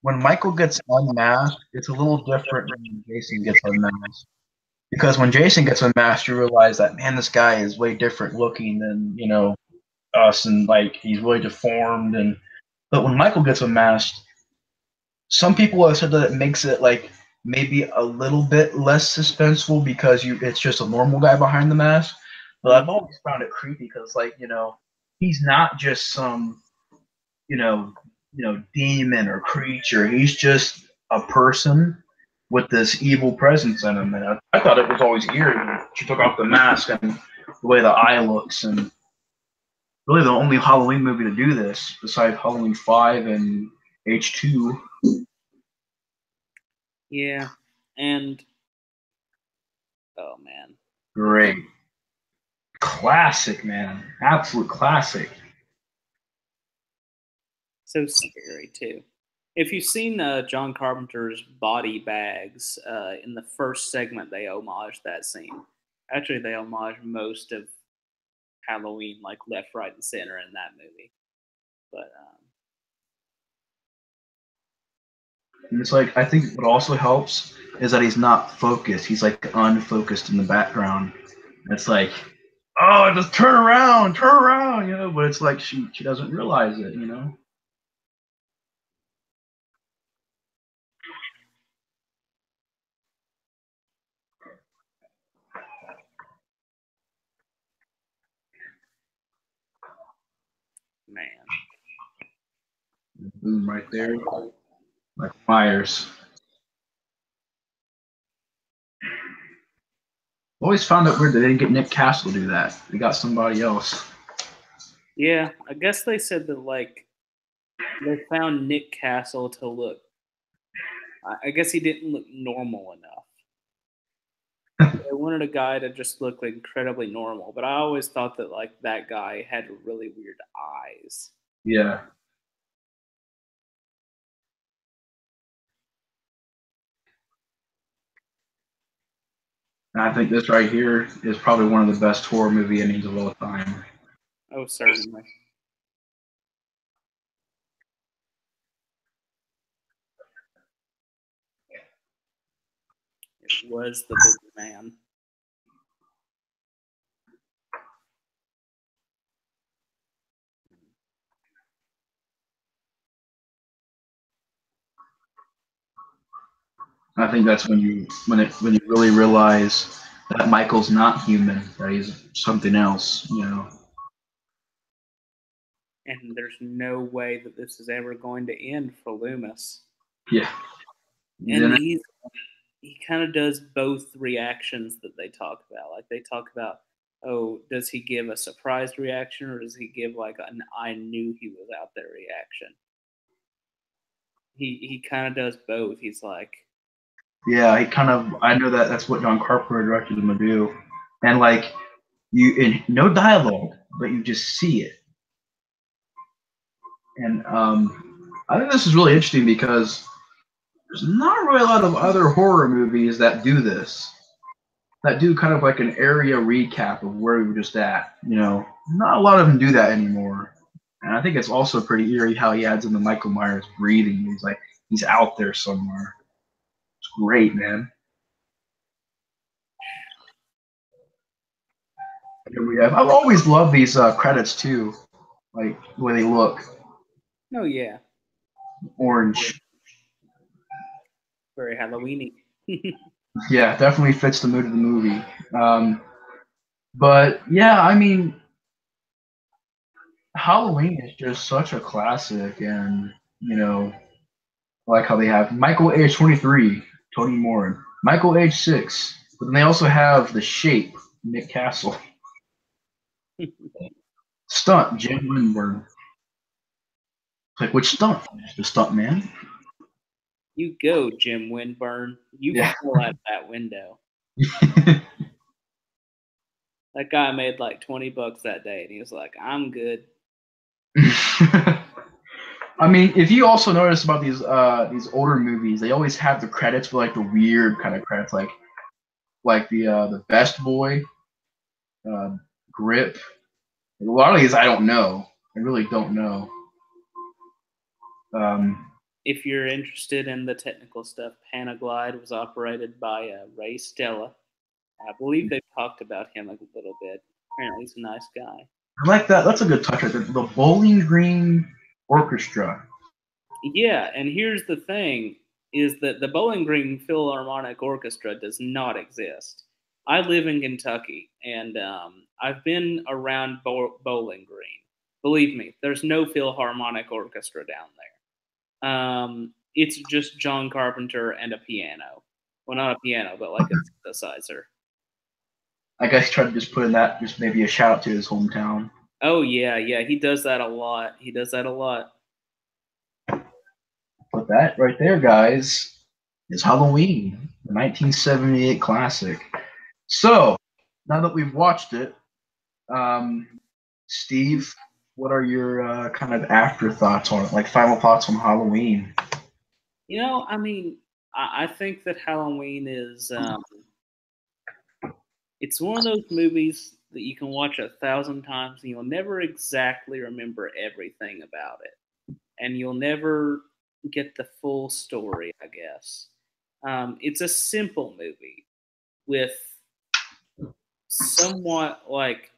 when Michael gets unmasked, it's a little different than when Jason gets unmasked. Because when Jason gets unmasked, you realize that man, this guy is way different looking than us, and like he's really deformed. And but when Michael gets unmasked, some people have said that it makes it like maybe a little bit less suspenseful because it's just a normal guy behind the mask. But I've always found it creepy because like he's not just some demon or creature. He's just a person with this evil presence in him. And I thought it was always eerie when she took off the mask and the way the eye looks. And really, the only Halloween movie to do this, besides Halloween 5 and H2. yeah, and oh man, Great. Classic, man. Absolute classic. so scary too. If you've seen John Carpenter's Body Bags, in the first segment, they homage that scene. Actually, they homage most of Halloween, like left, right, and center in that movie. But And it's like, I think what also helps is that he's not focused. He's like unfocused in the background. It's like, oh, just turn around, but it's like she doesn't realize it. man, Boom, right there. Like Myers. Always found it weird they didn't get Nick Castle to do that. They got somebody else. Yeah, I guess they said that like they found Nick Castle to look. I guess he didn't look normal enough. They wanted a guy to just look like incredibly normal, but I always thought that like that guy had really weird eyes. Yeah. And I think this right here is probably one of the best horror movie endings of all time. Oh, certainly. It was the big man. I think that's when you really realize that Michael's not human, that he's something else, you know. And there's no way that this is ever going to end for Loomis. Yeah. And he kind of does both reactions that they talk about. Like they talk about, oh, does he give a surprised reaction or does he give like an I knew he was out there reaction? He kind of does both. He's like, yeah, he kind of. I know that's what John Carpenter directed him to do, and like in no dialogue, but you just see it. And I think this is really interesting because there's not really a lot of other horror movies that do this. That do kind of like an area recap of where we were just at. You know, not a lot of them do that anymore. And I think it's also pretty eerie how he adds in the Michael Myers breathing. He's like he's out there somewhere. It's great, man. Here we have. I've always loved these credits too, like the way they look, oh yeah, orange. very Halloweeny. Yeah, definitely fits the mood of the movie. But yeah, I mean, Halloween is just such a classic, and you know, I like how they have Michael age 23, Tony Moran, Michael age 6, but then they also have the Shape, Nick Castle, Stunt, Jim Winburn. Like which stunt? The stunt man. You go, Jim Winburn. You Yeah. fall out that window. That guy made like $20 that day, and he was like, "I'm good." I mean, if you also notice about these older movies, they always have the credits for like the weird kind of credits, like the Best Boy, Grip. A lot of these I don't know. I really don't know. If you're interested in the technical stuff, Panaglide was operated by Ray Stella. I believe they've talked about him a little bit. Apparently, he's a nice guy. I like that. That's a good touch right there. The Bowling Green Orchestra. Yeah, and here's the thing: is that the Bowling Green Philharmonic Orchestra does not exist. I live in Kentucky, and I've been around Bowling Green. Believe me, there's no Philharmonic Orchestra down there. It's just John Carpenter and a piano. Well, not a piano, but like a synthesizer. I guess he tried to just put in that, just maybe a shout out to his hometown. Oh yeah, he does that a lot. He does that a lot. But that right there, guys, is Halloween, the 1978 classic. So now that we've watched it, Steve, what are your kind of afterthoughts on it, like final thoughts on Halloween? You know, I mean, I think that Halloween is it's one of those movies that you can watch 1,000 times and you'll never exactly remember everything about it, and you'll never get the full story, I guess. It's a simple movie with somewhat like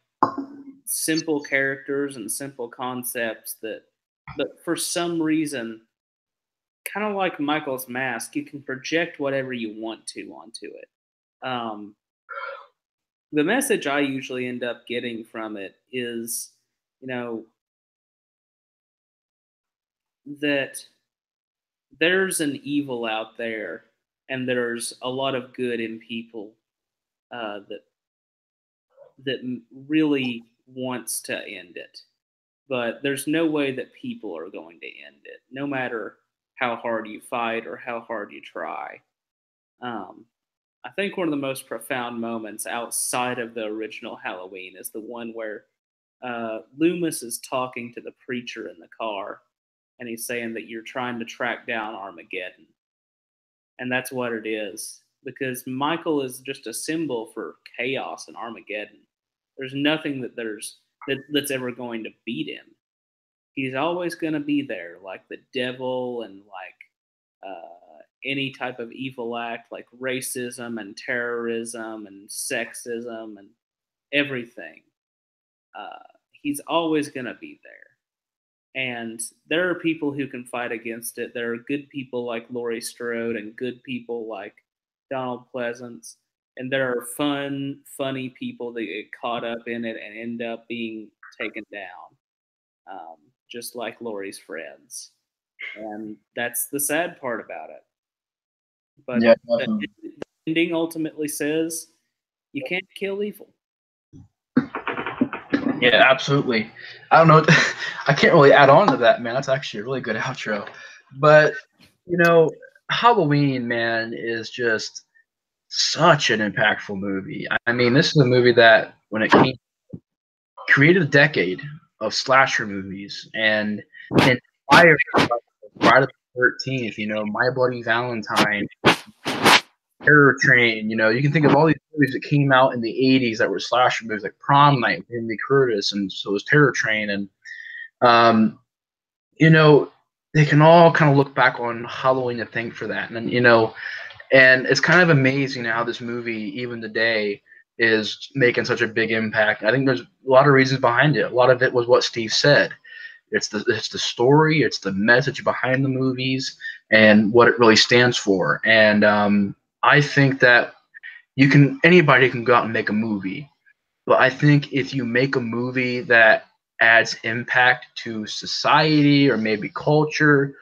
simple characters and simple concepts but for some reason, kind of like Michael's Mask, you can project whatever you want to onto it. The message I usually end up getting from it is, you know, that there's an evil out there, and there's a lot of good in people that really wants to end it. But there's no way that people are going to end it, no matter how hard you fight or how hard you try. I think one of the most profound moments outside of the original Halloween is the one where Loomis is talking to the preacher in the car, and he's saying that you're trying to track down Armageddon. And that's what it is, because Michael is just a symbol for chaos and Armageddon. There's nothing that's ever going to beat him. He's always going to be there, like the devil and like any type of evil act, like racism and terrorism and sexism and everything. He's always going to be there. And there are people who can fight against it. There are good people like Laurie Strode and good people like Donald Pleasance. And there are funny people that get caught up in it and end up being taken down, just like Laurie's friends. And that's the sad part about it. But Yeah, the ending ultimately says you can't kill evil. yeah, absolutely. I don't know. I can't really add on to that, man. That's actually a really good outro. But, you know, Halloween, man, is just such an impactful movie. I mean, this is a movie that, when it came, created a decade of slasher movies and inspired Friday the 13th, you know, My Bloody Valentine, Terror Train. You know, you can think of all these movies that came out in the 80s that were slasher movies, like Prom Night with Jamie Lee Curtis, and so was Terror Train. And, you know, they can all kind of look back on Halloween and thank for that. And, you know, and it's kind of amazing how this movie, even today, is making such a big impact. I think there's a lot of reasons behind it. A lot of it was what Steve said. It's the story, it's the message behind the movies, and what it really stands for. And I think that anybody can go out and make a movie, but I think if you make a movie that adds impact to society or maybe culture,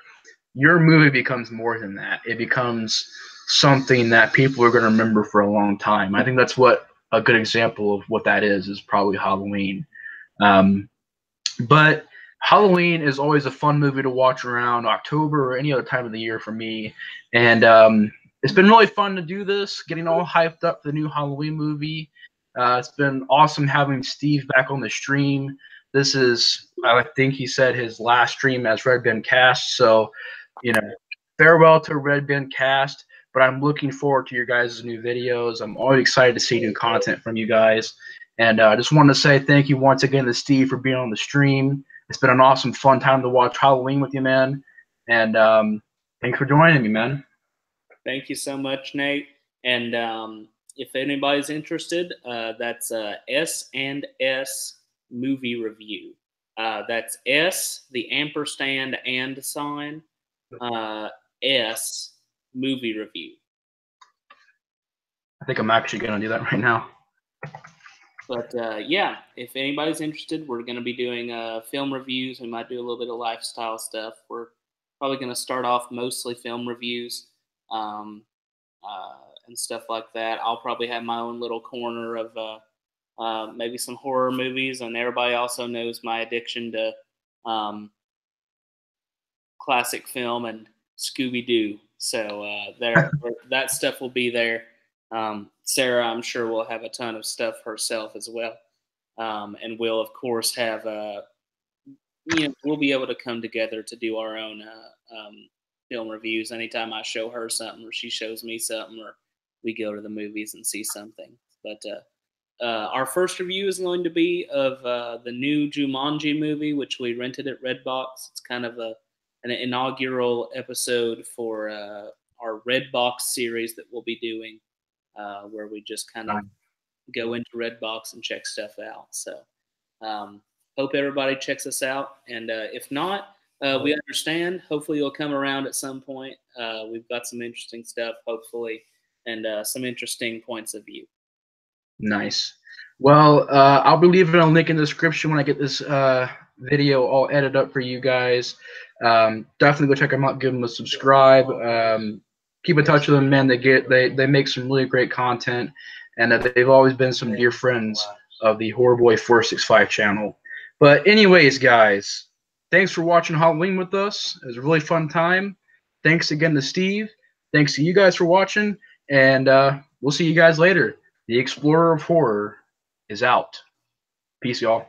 your movie becomes more than that. It becomes something that people are going to remember for a long time. I think that's what a good example of what that is probably Halloween. But Halloween is always a fun movie to watch around October or any other time of the year for me. And it's been really fun to do this, getting all hyped up for the new Halloween movie. It's been awesome having Steve back on the stream. This is, I think he said, his last stream as Redband Cast. So, you know, farewell to Redband Cast. But I'm looking forward to your guys' new videos. I'm always excited to see new content from you guys. And I just wanted to say thank you once again to Steve for being on the stream. It's been an awesome, fun time to watch Halloween with you, man. And thanks for joining me, man. Thank you so much, Nate. And if anybody's interested, that's S&S Movie Review. That's S, the ampersand and sign, S, Movie Review. I think I'm actually going to do that right now. But yeah, if anybody's interested, we're going to be doing film reviews. We might do a little bit of lifestyle stuff. We're probably going to start off mostly film reviews and stuff like that. I'll probably have my own little corner of maybe some horror movies. And everybody also knows my addiction to classic film and Scooby-Doo. So that stuff will be there. Sarah, I'm sure, will have a ton of stuff herself as well. And we'll, of course, have, we'll be able to come together to do our own film reviews anytime I show her something or she shows me something or we go to the movies and see something. But our first review is going to be of the new Jumanji movie, which we rented at Redbox. It's kind of an inaugural episode for our Redbox series that we'll be doing. Where we just kind of go into Redbox and check stuff out. So hope everybody checks us out. And if not, we understand. Hopefully you'll come around at some point. We've got some interesting stuff, hopefully, and some interesting points of view. Nice. Well, I'll be leaving a link in the description when I get this video all edited up for you guys. Definitely go check them out. Give them a subscribe. Keep in touch with them, man. They make some really great content, and they've always been some dear friends of the Horror Boy 465 channel. But anyways, guys, thanks for watching Halloween with us. It was a really fun time. Thanks again to Steve. Thanks to you guys for watching, and we'll see you guys later. The Explorer of Horror is out. Peace, y'all.